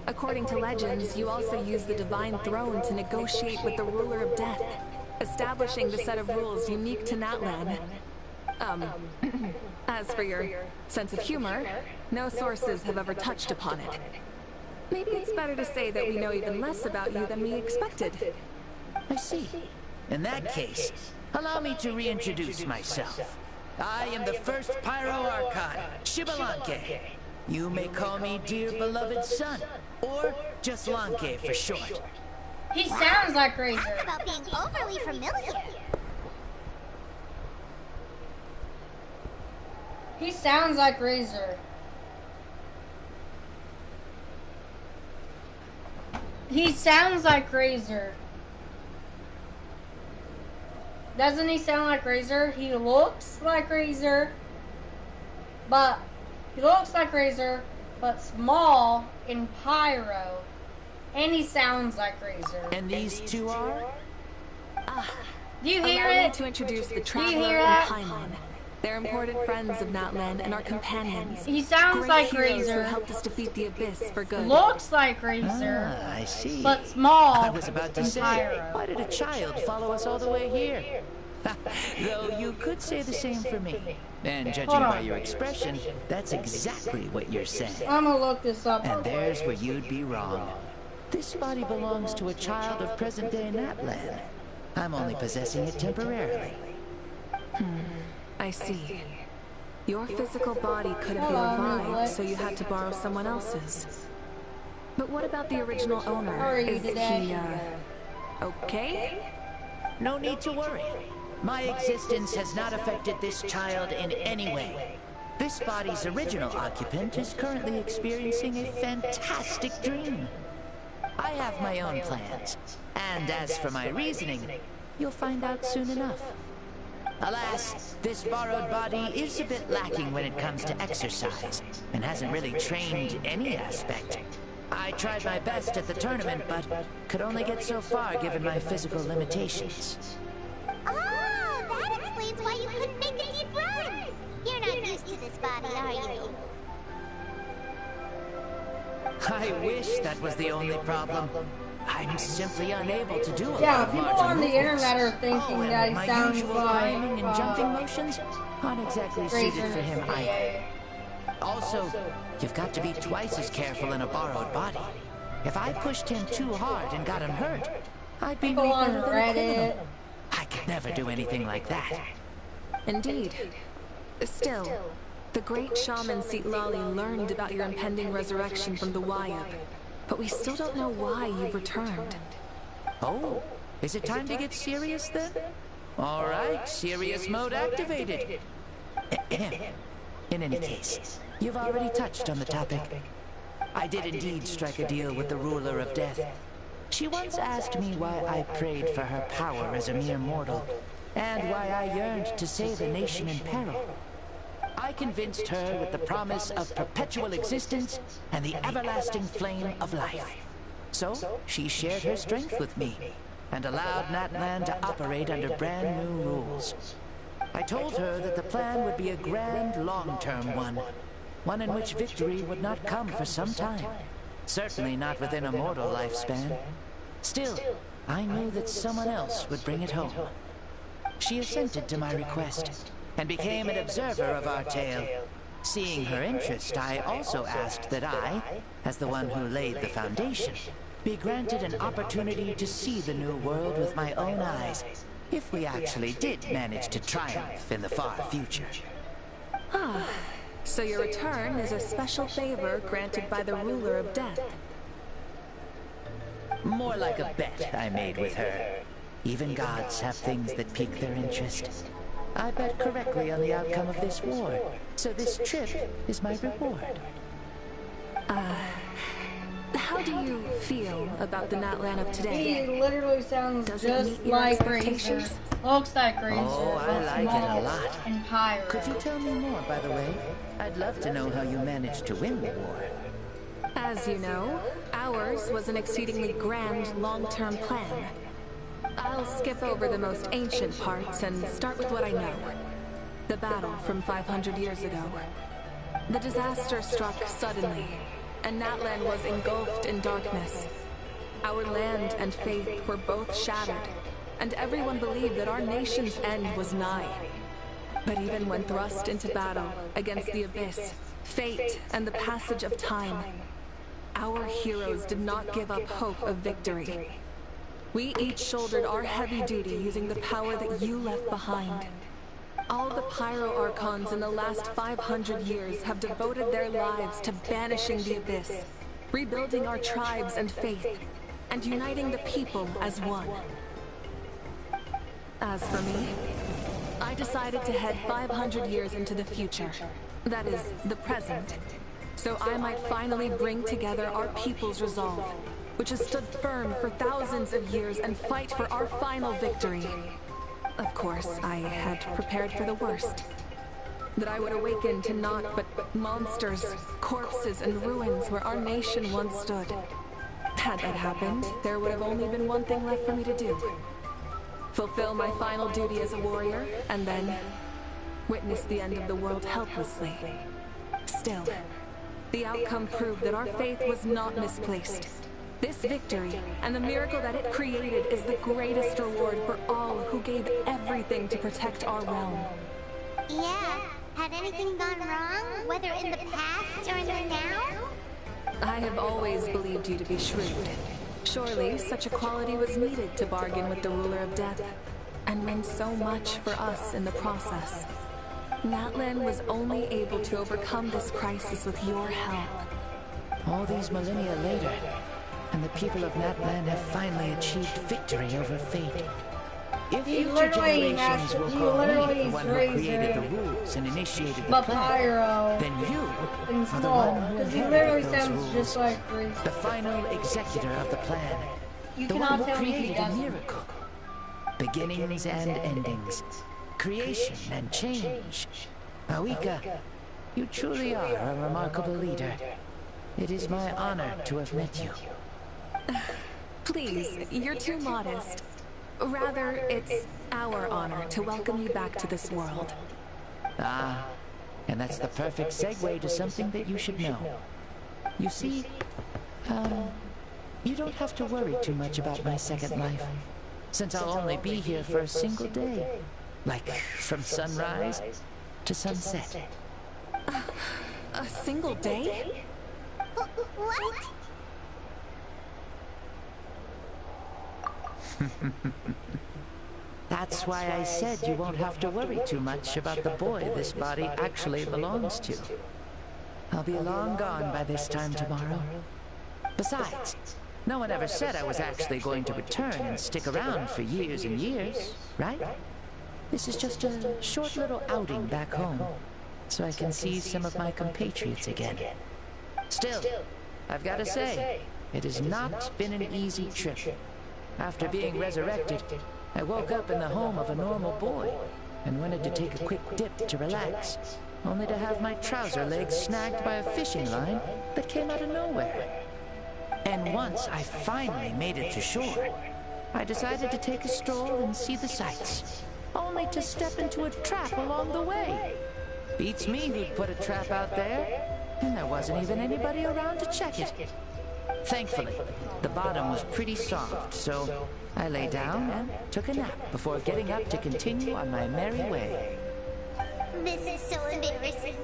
According to legends, you also use the Divine Throne to negotiate with the Ruler of Death, establishing the set of rules unique to Natlan. As for your sense of humor, no sources have ever touched upon it. Maybe it's better to say that we know even less about you than we expected. I see. In that case, allow me to reintroduce myself. I am the first Pyro Archon, Xbalanque. You may call me dear beloved son, or just Lanque for short. He sounds like Razor. Talk about being overly familiar. He sounds like Razor. He sounds like Razor. Doesn't he sound like Razor? He looks like Razor, but small in Pyro, and he sounds like Razor. And these two are? Do you hear Allow me it? to introduce the Do you Traveler hear and that? Paimon. They're important friends of Natlan and our companions. He sounds Great like heroes Razor. who helped us defeat the Abyss for good. Looks like Razor, I see. but small I was about to in say, Pyro. why did a child follow us all the way here? Though you could say the same for me. And judging Hold on. by your expression, that's exactly what you're saying. I'm gonna look this up. And there's where you'd be wrong. This body belongs to a child of present-day Natlan. I'm only possessing it temporarily. I see. Your physical body couldn't be revived, so you had to borrow someone else's. But what about the original owner? Is he, okay? No need to worry. My existence has not affected this child in any way. This body's original occupant is currently experiencing a fantastic dream. I have my own plans, and as for my reasoning, you'll find out soon enough. Alas, this borrowed body is a bit lacking when it comes to exercise, and hasn't really trained any aspect. I tried my best at the tournament, but could only get so far given my physical limitations. Oh, that explains why you couldn't make a deep run. You're not used to this body, are you? I wish that was the only problem. I'm simply unable to do a Yeah, lot of people larger on the movements. internet are thinking and that he my sounds usual like climbing and jumping motions aren't exactly suited for him either. Also, you've got to be twice as careful in a borrowed body. If I pushed him too hard and got him hurt, I'd be People made on better than a Reddit. criminal. I could never do anything like that. Indeed. Still, the great shaman Sitlali learned about your impending resurrection from the Wayab, but we still don't know why you've returned. Oh, is it time to get serious then? All right, serious mode activated. In any case, you've already touched on the topic. I did indeed strike a deal with the ruler of death. She once asked me why I prayed for her power as a mere mortal, and why I yearned to save a nation in peril. I convinced her with the promise of perpetual existence and the everlasting flame of life. So, she shared her strength with me, and allowed Natlan to operate under brand new rules. I told her that the plan would be a grand, long-term one in which victory would not come for some time. Certainly not within a mortal lifespan. Still, I knew that someone else would bring it home. She assented to my request, and became an observer of our tale. Seeing her interest, I also asked that I, as the one who laid the foundation, be granted an opportunity to see the new world with my own eyes, if we actually did manage to triumph in the far future. Ah, so your return is a special favor granted by the ruler of death. More like a bet I made with her. Even gods have things that pique their interest. I bet correctly on the outcome of this war, so this trip is my reward. How do you feel about the Natlan of today? He literally sounds Does it just meet your like Razor. expectations? Looks like Razor. Oh, I but like it a small lot. And Pyro. Could you tell me more, by the way? I'd love to know how you managed to win the war. As you know, ours was an exceedingly grand, long-term plan. I'll skip over the most ancient parts and start with what I know. The battle from 500 years ago. The disaster struck suddenly, and Natlan was engulfed in darkness. Our land and faith were both shattered, and everyone believed that our nation's end was nigh. But even when thrust into battle against the Abyss, fate, and the passage of time, our heroes did not give up hope of victory. We each shouldered our heavy duty using the power that you left behind. All the Pyro Archons in the last 500 years have devoted their lives to banishing the Abyss, rebuilding our tribes and faith. and uniting the people as one. As for me, I decided to head 500 years into the future, that is, the present, so I might finally bring together our people's resolve, which has stood firm for thousands of years, and fight for our final victory. Of course, I had prepared for the worst. That I would awaken to naught but monsters, corpses, and ruins where our nation once stood. Had that happened, there would have only been one thing left for me to do. Fulfill my final duty as a warrior, and then witness the end of the world helplessly. Still, the outcome proved that our faith was not misplaced. This victory, and the miracle that it created, is the greatest reward for all who gave everything to protect our realm. Yeah. Had anything gone wrong, whether in the past or in the now? I have always believed you to be shrewd. Surely, such a quality was needed to bargain with the ruler of death, and win so much for us in the process. Natlan was only able to overcome this crisis with your help. All these millennia later, and the people of Natlan have finally achieved victory over fate. If future generations will call me the one who created the rules and initiated the plan, then you are the one who inherited those rules, the final executor of the plan, the one who created a miracle. Beginnings and endings, creation and change. Mavuika, you truly are a remarkable leader. It is my honor to have met you. Please, you're too modest. Rather, it's our honor to welcome you back to this world. Ah, and that's the perfect segue to something that you should know. You see, you don't have to worry too much about my second life, since I'll only be here for a single day. Like, from sunrise to sunset. A single day? What? That's why I said you won't have to worry too much about the boy this body actually belongs to. I'll be long gone by this time tomorrow. Besides, no one ever said I was actually going to return and stick around for years and years, right? This is just a short little outing back home, so I can see some of my compatriots again. Still, I've got to say, it has not been an easy trip. After being resurrected, I woke up in the home of a normal boy and wanted to take a quick dip to relax, only to have my trouser legs snagged by a fishing line that came out of nowhere. And once I finally made it to shore, I decided to take a stroll and see the sights, only to step into a trap along the way. Beats me who'd put a trap out there, and there wasn't even anybody around to check it. Thankfully, the bottom was pretty soft, so I lay down and took a nap before getting up to continue on my merry way. This is so embarrassing.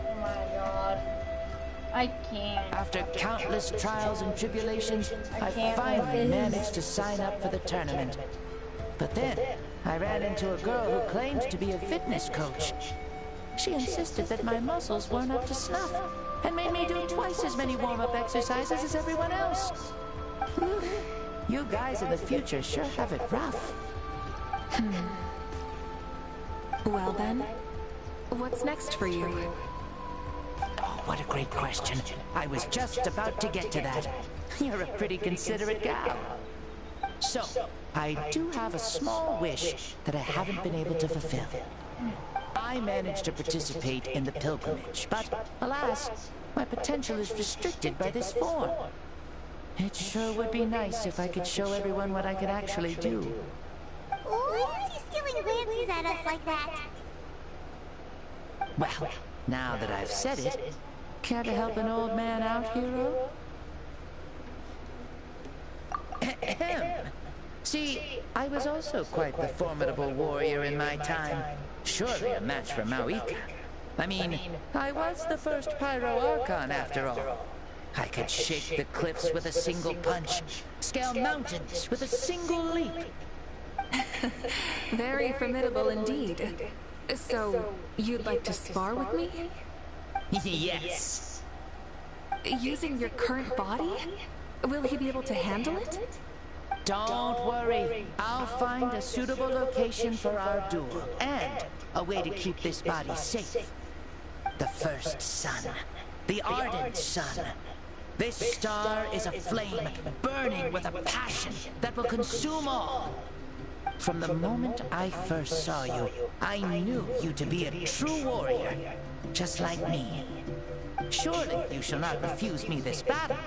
Oh my god. I can't. After countless trials and tribulations, I finally managed to sign up for the tournament. But then, I ran into a girl who claimed to be a fitness coach. She insisted that my muscles weren't up to snuff, and made me do twice as many warm-up exercises as everyone else. You guys in the future sure have it rough. Well then, what's next for you? Oh, what a great question. I was just about to get to that. You're a pretty considerate gal. So, I do have a small wish that I haven't been able to fulfill. I managed to participate in the pilgrimage, but alas, my potential is restricted by this form. It sure would be nice if I could show everyone what I could actually do. Why is he stealing glances at us like that? Well, now that I've said it, care to help an old man out, hero? Ahem. See, I was also quite the formidable warrior in my time. Surely a match for Mavuika. I mean, I was the first Pyro Archon after all. I could shake the cliffs with a single punch, scale mountains with a single leap. Very formidable indeed. So, you'd like to spar with me? Yes. Using your current body? Will he be able to handle it? Don't worry. I'll find a suitable location for our duel and a way to keep this body safe. The first sun. The ardent sun. This star is a flame burning with a passion that will consume all. From the moment I first saw you, I knew you to be a true warrior, just like me. Surely you shall not refuse me this battle.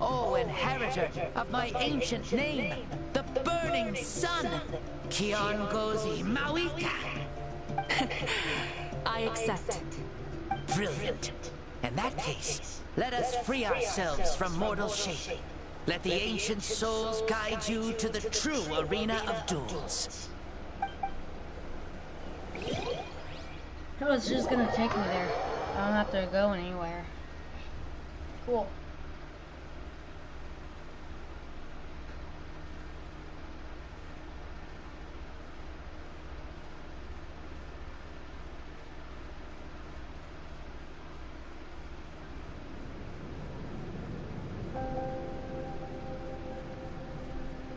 O inheritor of my ancient name, the burning sun, Kiongozi Mavuika. I accept. Brilliant. In that case, let us free ourselves from mortal shape. Let the ancient souls guide you to the true arena of duels. Oh, it's just gonna take me there. I don't have to go anywhere. Cool.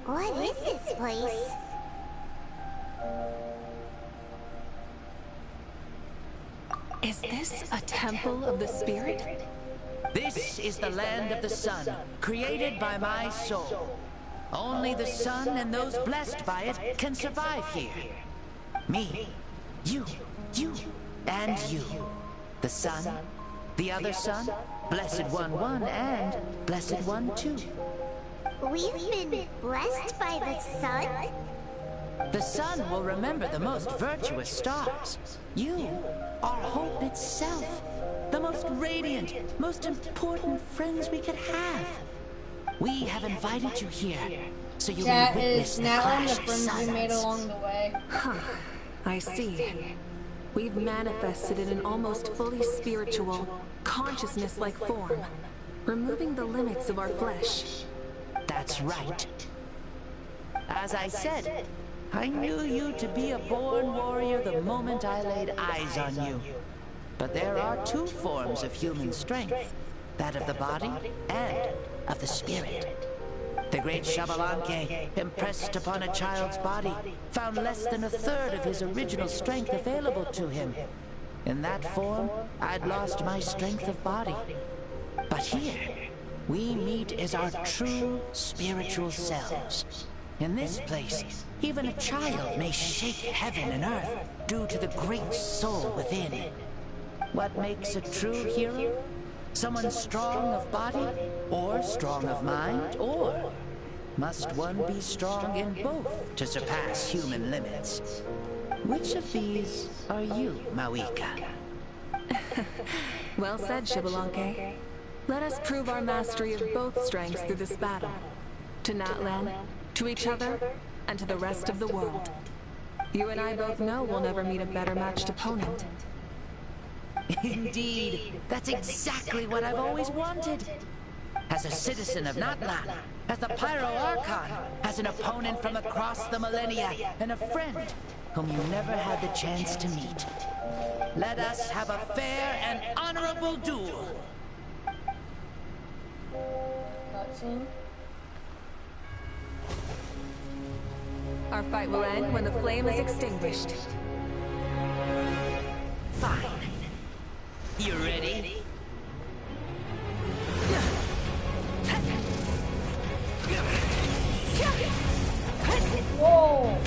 What is this place? Is this a temple of the spirit? This is the land of the sun, created by my soul. Only the sun and those blessed by it can survive here. Me, you, and you. The sun, the other sun, Blessed One 1, and Blessed One 2. We've been blessed by the sun? The sun will remember the most virtuous stars. You are hope itself. The most radiant, most important friends we could have. We have invited you here, so you may witness the clash of friends we made along the way. I see. We've manifested in an almost fully spiritual, consciousness-like form, removing the limits of our flesh. That's right. As I said, I knew you to be a born warrior the moment I laid eyes on you. But there are two forms of human strength, that of the body and of the spirit. The great Xbalanque, impressed upon a child's body, found less than a third of his original strength available to him. In that form, I'd lost my strength of body. But here, we meet as our true spiritual selves. In this place, even a child may shake heaven and earth due to the great soul within. What makes a true hero? Someone strong of body, or strong of mind, or must one be strong in both to surpass human limits? Which of these are you, Mavuika? Well said, Xbalanque. Let us prove our mastery of both strengths through this battle. To Natlan, to each other, and to the rest of the world. You and I both know we'll never meet a better matched opponent. Indeed, that's exactly what I've always wanted. As a citizen of Natlan, as the Pyro Archon, as an opponent from across the millennia, and a friend whom you never had the chance to meet. Let us have a fair and honorable duel. Cutscene. Our fight will end when the flame is extinguished. Fine. You ready? Whoa!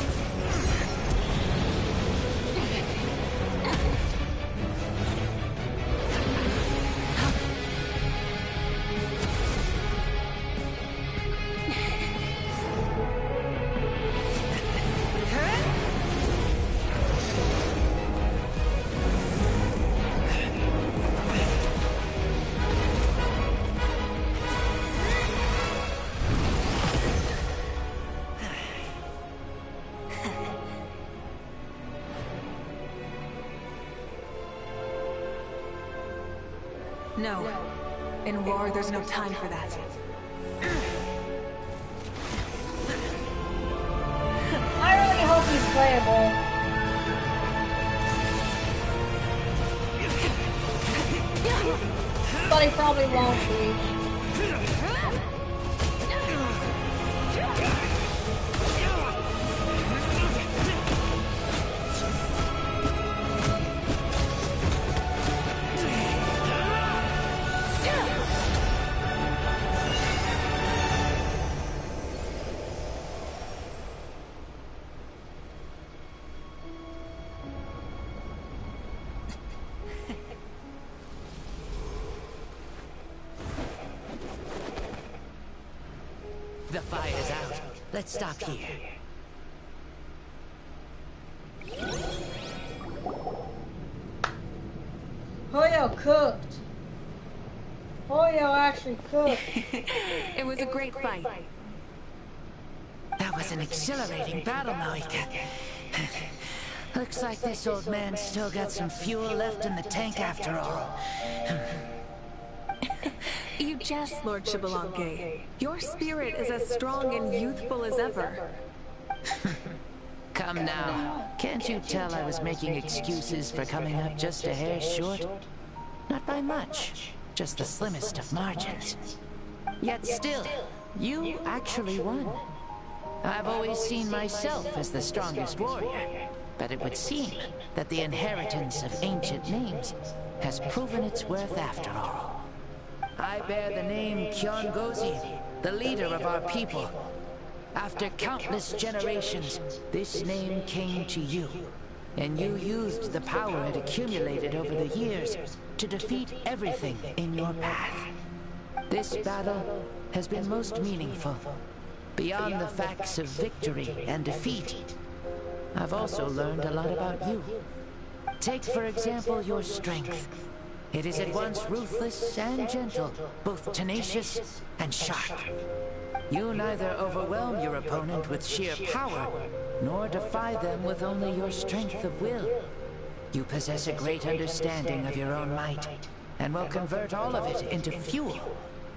No. In war, there's no time for that. I really hope he's playable. They probably won't be. The fire's out. Let's stop here. Hoyo cooked. Hoyo actually cooked. It was a great fight. That was an exhilarating battle, mavuika. Looks like this old man's still got some fuel left in the tank after all. You jest, Lord Xbalanque. Your spirit is as strong and youthful as ever. Come now. Can't you tell I was making excuses for coming up just a hair short? Not by much. Just the slimmest of margins. Yet still, you actually won. I've always seen myself as the strongest warrior, but it would seem that the inheritance of ancient names has proven its worth after all. I bear the name Kyongozi, the leader of our people. After countless generations, this name came to you, and you used the power it accumulated over the years to defeat everything in your path. This battle has been most meaningful. Beyond the facts of victory and defeat, I've also learned a lot about you. Take, for example, your strength. It is at once ruthless and gentle, both tenacious and sharp. You neither overwhelm your opponent with sheer power, nor defy them with only your strength of will. You possess a great understanding of your own might, and will convert all of it into fuel,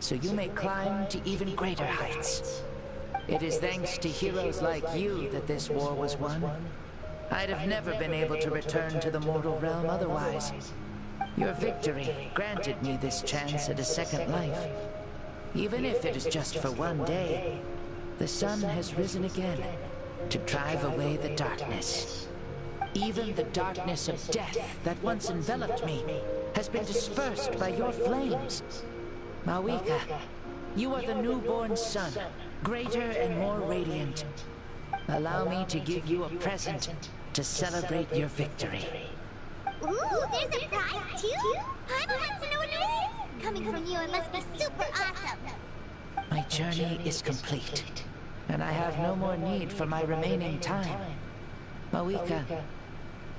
so you may climb to even greater heights. It is thanks to heroes like you that this war was won. I'd have never been able to return to the mortal realm otherwise. Your victory granted me this chance at a second life. Even if it is just for one day, the sun has risen again to drive away the darkness. Even the darkness of death that once enveloped me has been dispersed by your flames. Mavuika, you are the newborn sun, greater and more radiant. Allow me to give you a present to celebrate your victory. Ooh, there's a prize too? Paimon wants to know what it is. Coming from you, it must be super awesome. My journey is complete, and I have no more need for my remaining time. Mavuika,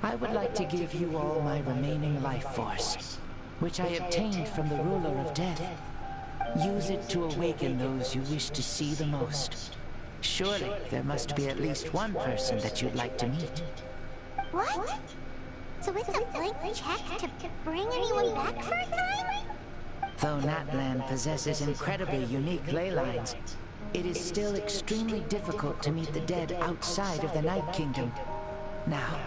I would like to give you all my remaining life force, which I obtained from the ruler of death. Use it to awaken those you wish to see the most. Surely there must be at least one person that you'd like to meet. What? So it's a blank check to bring anyone back for a time? Though Natlan possesses incredibly unique ley lines, it is still extremely difficult to meet the dead outside of the Night Kingdom. Now,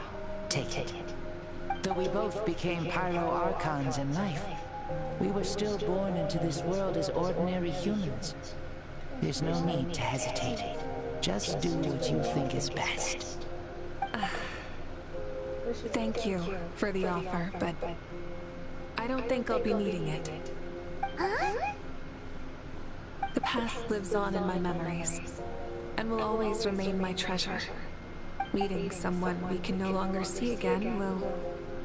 take it. Though we both became Pyro-Archons in life, we were still born into this world as ordinary humans. There's no need to hesitate. Just do what you think is best. Thank you for the offer, but I don't think I'll be needing it. Huh? The past lives on in my memories, and will always remain my treasure. Meeting someone we can no longer see again will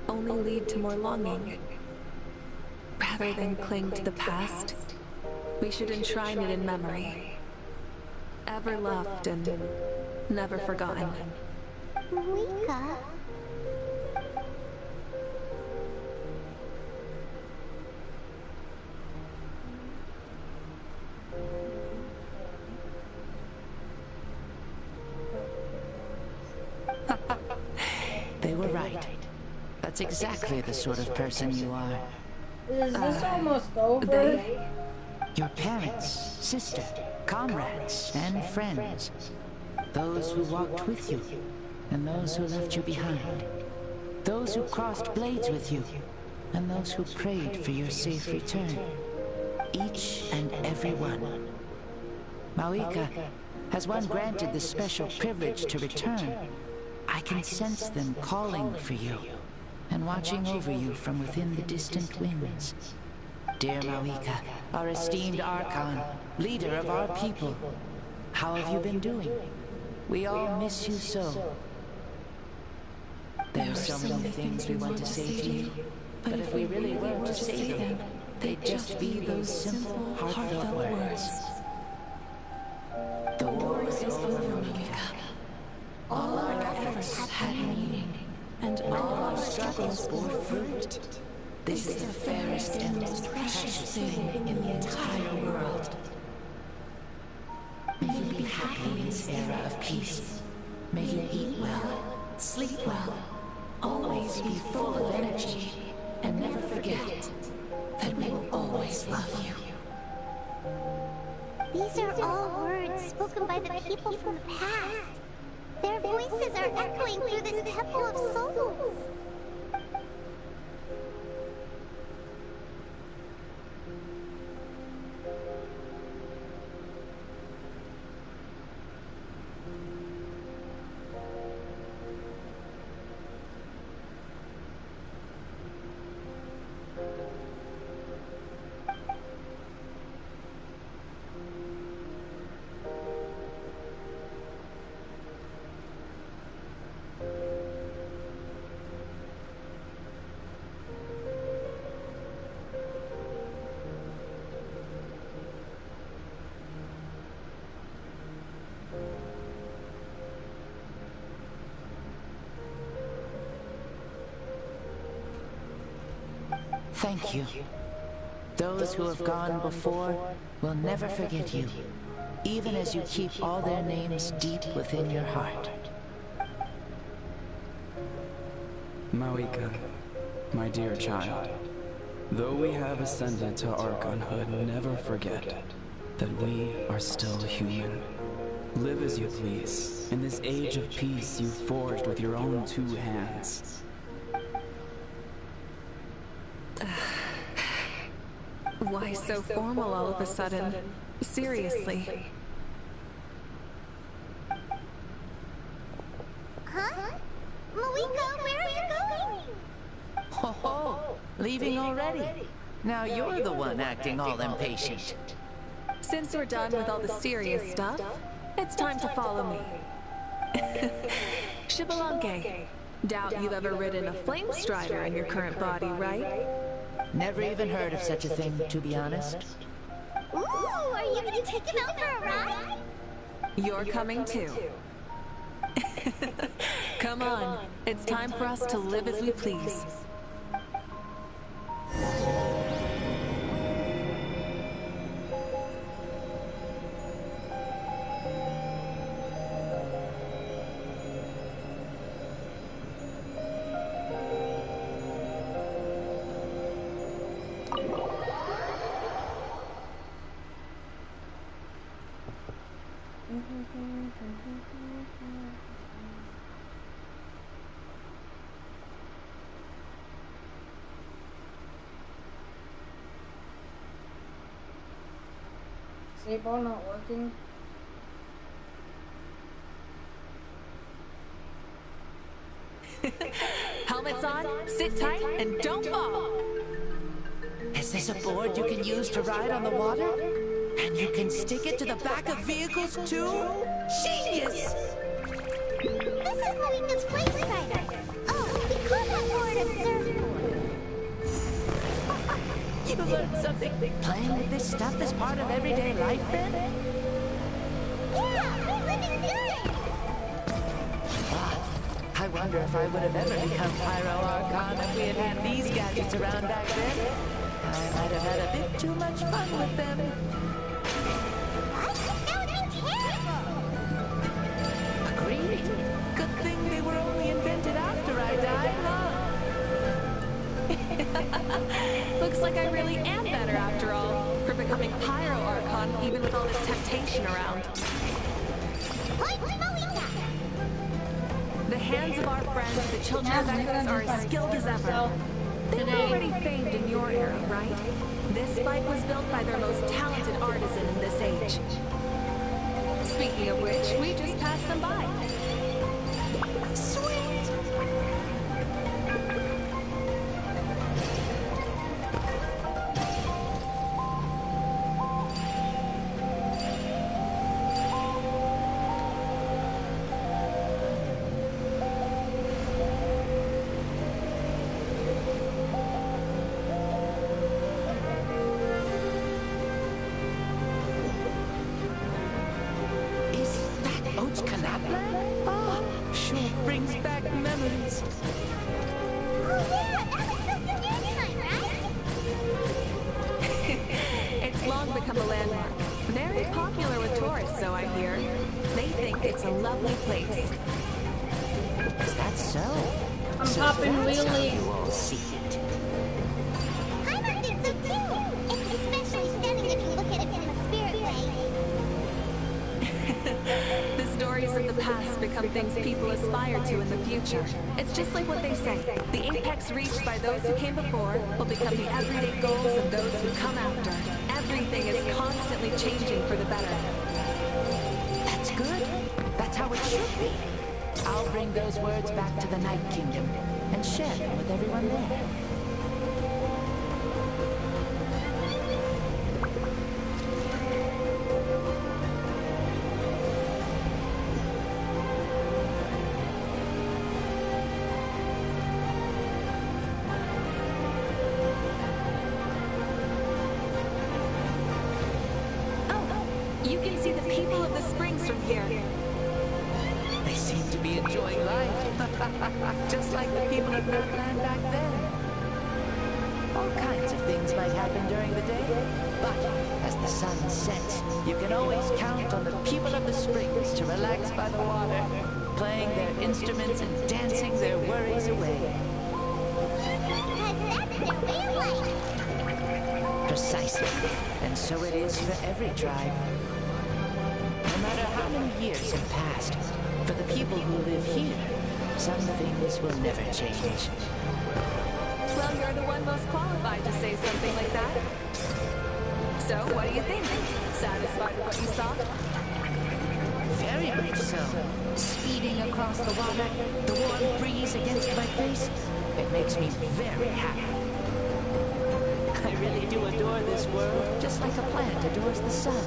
only lead to more longing. Rather than cling to the past, we should enshrine it in memory. Ever loved and never forgotten. Mavuika. They were right. That's exactly the sort of person you are. Is this almost over? Your parents, sister, comrades, and friends. Those who walked with you, and those who left you behind. Those who crossed blades with you, and those who prayed for your safe return. Each and every one. Mavuika, has one granted the special privilege to return, I can sense them calling for you and watching over you from within the distant winds. Dear Mavuika, our esteemed Archon, leader of our people, how have you been doing? We all miss you so. There are so many things we want to say to you, but if we really were to say them, they'd just be those simple, heartfelt words. The war is over, Mavuika. All our efforts had meaning, and all our struggles bore fruit. This is the fairest and most precious thing in the entire world. May you be happy in this era of peace. May you eat well, sleep well, always be full of energy, and never forget that we will always love you. These are all words spoken by the people from the past. Their voices are echoing through this Temple of Souls. Thank you. Those who have gone before will never forget you, even as you keep all their names deep within your heart. Mavuika, my dear child, though we have ascended to Archonhood, never forget that we are still human. Live as you please, in this age of peace you forged with your own two hands. Why so formal all of a sudden? Seriously. Huh? Mavuika, where are you going? Ho ho! Leaving already? Now you're the one acting all impatient. Since we're done with all the serious stuff, it's time to follow me. Xbalanque. Doubt you've ever ridden a flame strider in your current body, right? Never even heard of such a thing, to be honest. Ooh, are you gonna take him out for a ride? You're coming too. Come on, it's time for us to live as we please. Save ball not working. Helmets on, sit tight, and don't fall! Is this a board you can use to ride on the water? And you can stick it to the back of vehicles too? Genius! This is Mavuika's flame strider. Oh, we call that board a surfboard. You learned something. Playing with this stuff is part of everyday life then? Yeah, we're living good. I wonder if I would have ever become Pyro Archon if we had had these gadgets around back then. I might have had a bit too much fun with them. What? That would be terrible. Agreed. Good thing they were only invented after I died, huh? Looks like I really am better after all, for becoming Pyro Archon even with all this temptation around. Point Mavuika. The hands of our friends, the children of Echoes, are as skilled as ever. They were already famed in your era, right? This bike was built by their most talented artisan in this age. Speaking of which, we just passed them by. Sweet! Things people aspire to in the future. It's just like what they say. The apex reached by those who came before will become the everyday goals of those who come after. Everything is constantly changing for the better. That's good. That's how it should be. I'll bring those words back to the Night Kingdom and share them with everyone there. Just like the people of Northland back then. All kinds of things might happen during the day, but as the sun sets, you can always count on the people of the springs to relax by the water, playing their instruments and dancing their worries away. Precisely. And so it is for every tribe. No matter how many years have passed, for the people who live here, some things will never change. Well, you're the one most qualified to say something like that. So, what do you think? Satisfied with what you saw? Very much so. Speeding across the water, the warm breeze against my face, it makes me very happy. I really do adore this world, just like a plant adores the sun.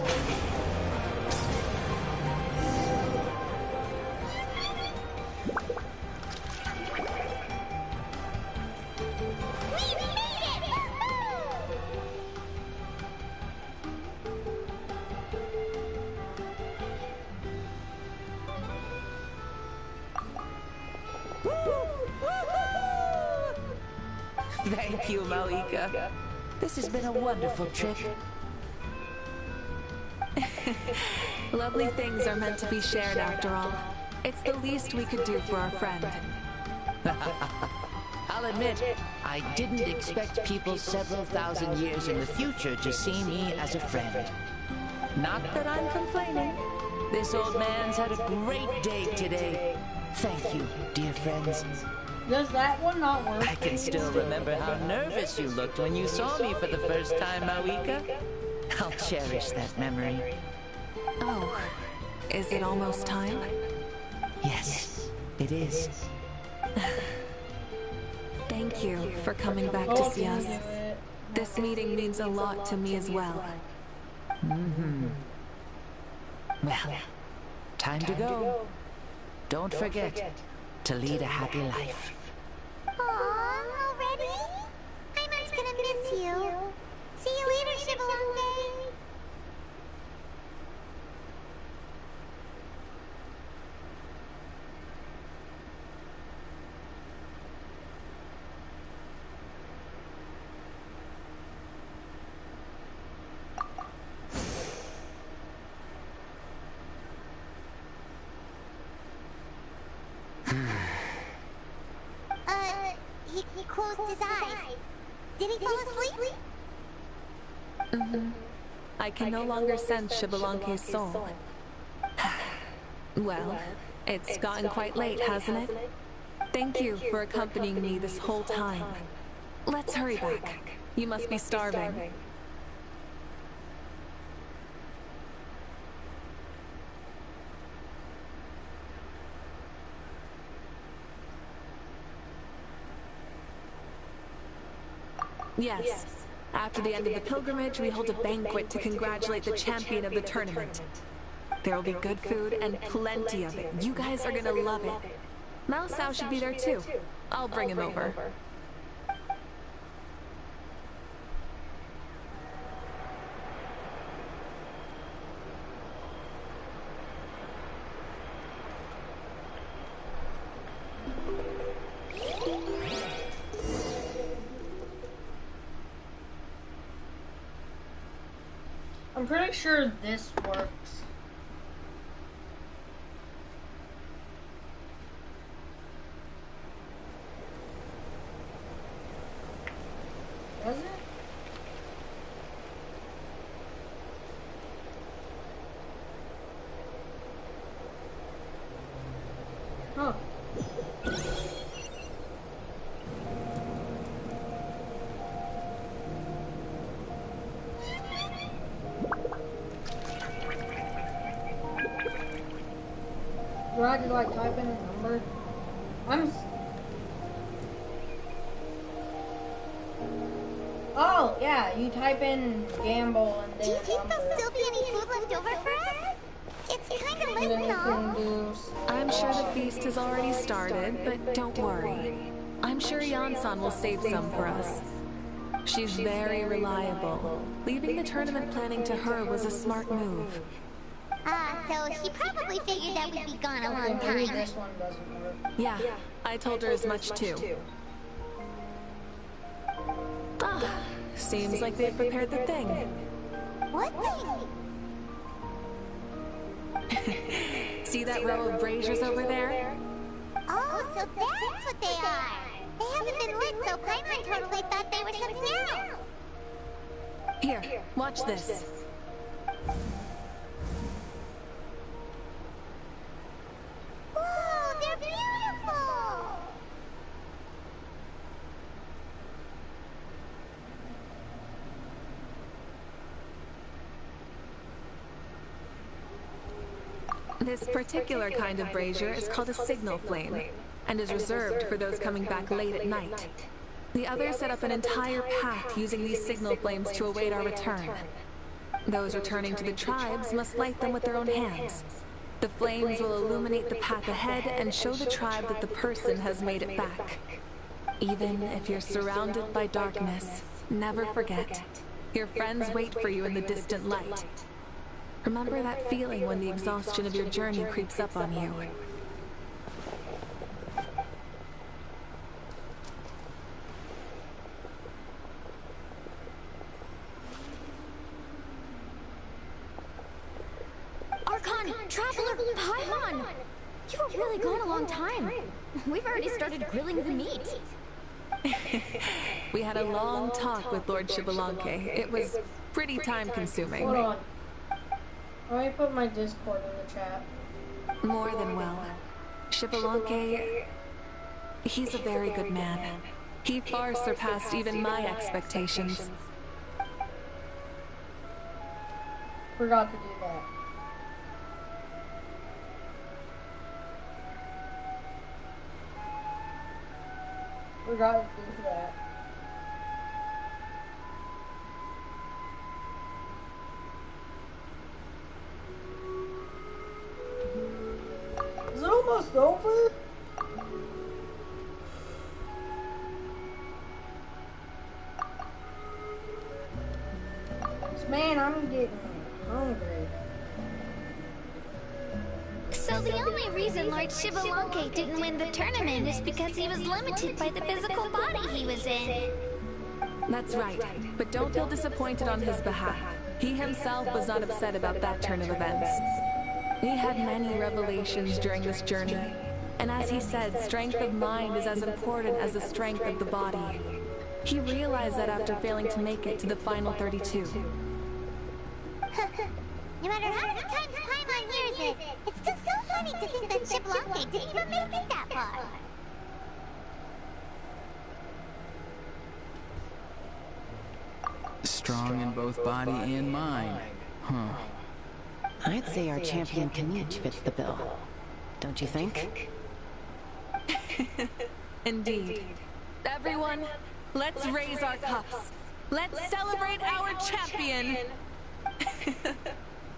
Thank you, mavuika. This has been a wonderful trip. Lovely things are meant to be shared after all. It's the least we could do for our friend. I'll admit, I didn't expect people several thousand years in the future to see me as a friend. Not that I'm complaining. This old man's had a great day today. Thank you, dear friends. Does that one not work? I can still remember how nervous you looked when you saw me for the first time, mavuika. I'll cherish that memory. Oh, is it almost time? Yes, it is. Thank you for coming back to see us. This meeting means a lot to me as well. Mm-hmm. Well, time to go. Don't forget to lead a happy life. Aww, already? Paimon's gonna miss you. See you later, Shivalonge. He closed his eyes. Did he fall asleep? Mm-hmm. I can no longer sense Shivalonke's soul. Well, it's gotten quite late, hasn't it? Thank you for accompanying me this whole time. Let's hurry back. You must be starving. Yes. After the end of the pilgrimage, we hold a banquet to congratulate the champion of the tournament. There will be good food and plenty of it. You guys are gonna love it. Mao Sao should be there too. I'll bring him over. I'm pretty sure this works. Does it? Huh. Do I have to like type in a number? Oh, yeah, you type in gamble and then Do you think there'll still be any food left over for us? It's kind of lit and all. I'm sure the feast has already started, but don't worry. I'm sure Yansan will save some for us. She's very reliable. Leaving the tournament planning to her was a smart move. So she probably figured that we'd be gone a long time. This one doesn't work. Yeah, I told her as much too. Ah, seems like they've prepared the thing. What thing? See that row of braziers over there? Oh, so that's what they are. They haven't been lit, so Paimon totally thought they were something else. Here, watch this. Whoa, they're beautiful! This particular kind of brazier is called a signal flame, and is reserved for those coming back late at night. The others set up an entire path using these signal flames to await our return. Those returning to the tribes must light them with their own hands. The flames will illuminate the path ahead and show the tribe that the person has made it back. Even if you're surrounded by darkness, never forget, your friends wait for you in the distant light. Remember that feeling when the exhaustion of your journey creeps up on you. Archon, Traveler, Paimon! You were really gone a long time. We've already started grilling the meat. We had a long talk with Lord Xbalanque. It was pretty time-consuming. Hold on. Let me put my Discord in the chat. More than well. Xbalanque, he's a very good man. He far surpassed even my expectations. Forgot to do that. Forgot to do that. Is it almost over? Man, I'm getting hungry. So the only reason Lord Xbalanque didn't win the tournament is because he was limited by the physical body he was in. That's right, but don't feel disappointed on his behalf. He himself was not upset about that turn of events. He had many revelations during this journey, and as he said, strength of mind is as important as the strength of the body. He realized that after failing to make it to the final 32. No matter how many times Paimon hears it, it's still so funny to think that Xbalanque didn't even make it that far. strong in both body and mind. Huh. I'd say our champion Kanich fits the bill. Don't you think? Indeed. Everyone, let's raise our cups. Let's celebrate our champion!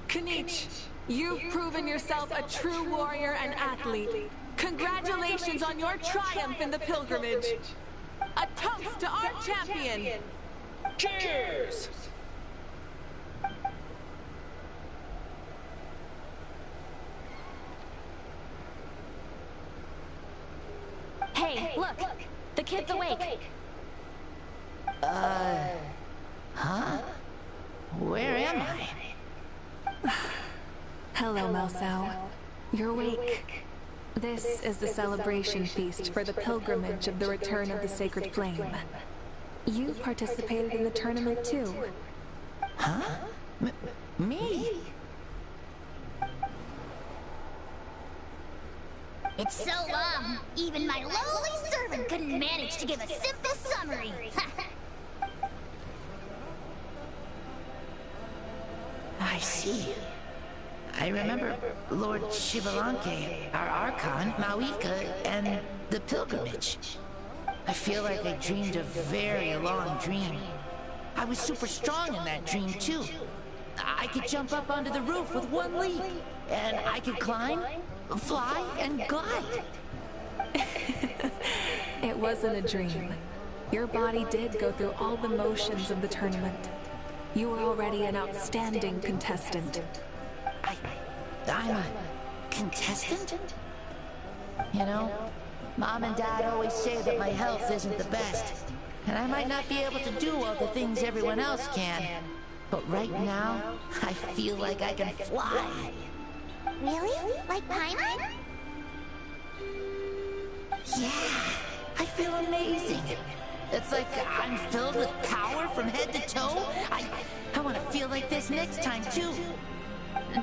Kanich, you've proven yourself a true warrior and athlete. Congratulations on your triumph in the pilgrimage. A toast to our champion! Cheers! Hey, look! The kid's awake! Huh? Where am I? Hello, Malsao. You're awake. This is the celebration feast for the pilgrimage of the return of the sacred flame. You participated in the tournament too. Huh? Me? It's so long, even my lowly servant couldn't manage to give a simple summary. I see. I remember Lord Shivalanke, our Archon, mavuika, and the pilgrimage. I feel like I dreamed a very long dream. I was super strong in that dream, too. I could jump up onto the roof with one leap, and I could climb, fly, and glide. It wasn't a dream. Your body did go through all the motions of the tournament. You were already an outstanding contestant. I'm a contestant? You know, Mom and Dad always say that my health isn't the best, and I might not be able to do all the things everyone else can. But right now, I feel like I can fly. Really? Like Paimon? Yeah, I feel amazing. It's like I'm filled with power from head to toe. I want to feel like this next time, too.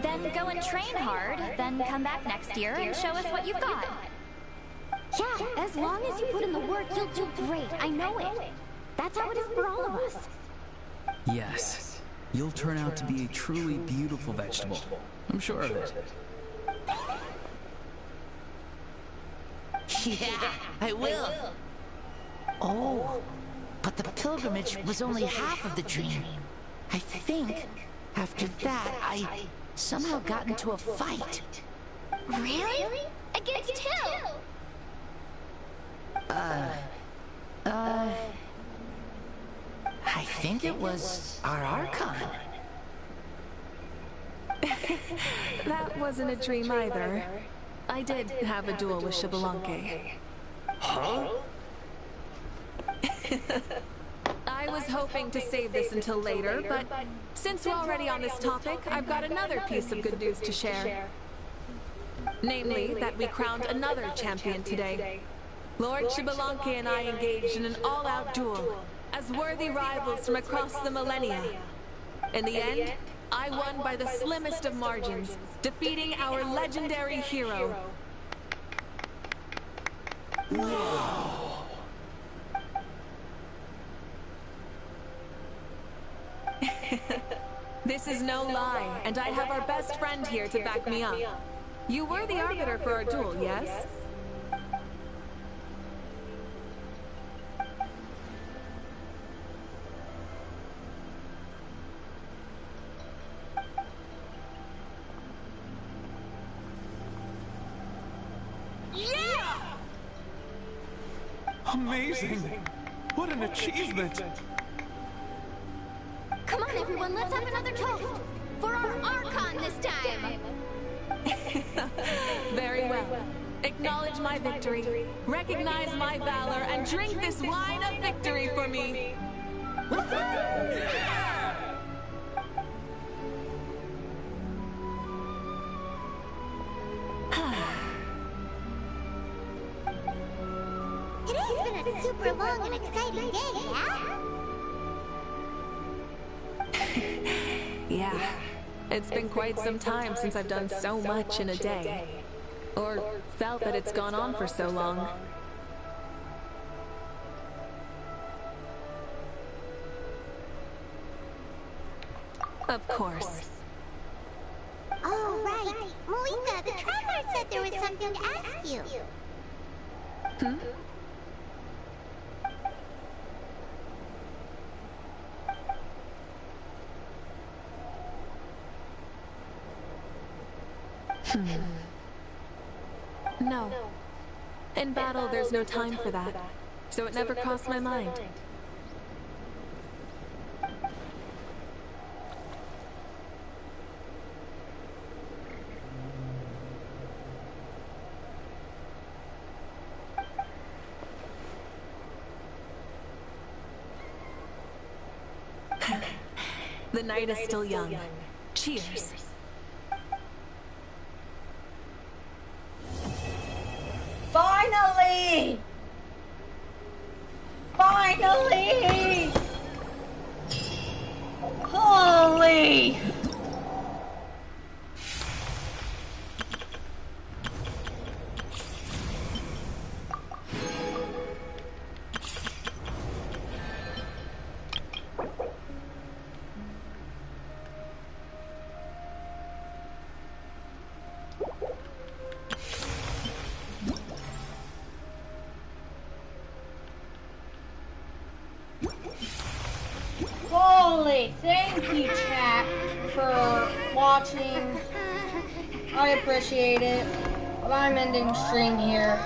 Then go and train hard, then come back next year and show us what you've got. Yeah, as long as you put in the work, you'll do great. I know it. That's how it is for all of us. Yes. You'll turn out to be a truly beautiful vegetable. I'm sure of it. Yeah, I will. Oh, but the pilgrimage was only half of the dream. I think after that, I somehow got into a fight. Really? Against who? I think it was our Archon. That wasn't a dream either. I did have a duel with Shibalanke. Huh? I was hoping to save this until later, but since we're already on this topic, I've got another piece of good news to share. Namely, that we crowned another champion today. Lord Shibalanke and I engaged in an all-out duel, as worthy rivals from across the millennia. In the end, I won by the slimmest of margins, defeating our legendary hero. Whoa! This is no lie, and I have our best friend here to back me up. You were the arbiter for our duel, yes? Yeah! Amazing! What an achievement! Come on, everyone, let's have another toast! For our Archon this time! Very well. Acknowledge my victory, recognize my valor, and drink this wine of victory for me! Today's been a super long and exciting day, yeah? Yeah. It's been quite some time since I've done so much in a day. Or felt that it's gone on for so long. Of course. Oh, right. Mavuika, the traveler said there was something to ask you. Hmm? No. In battle, there's no time for that, so it never crossed my mind. The night is still young. Cheers. Finally! Finally! Holy! Holy, thank you, chat, for watching. I appreciate it. But I'm ending stream here.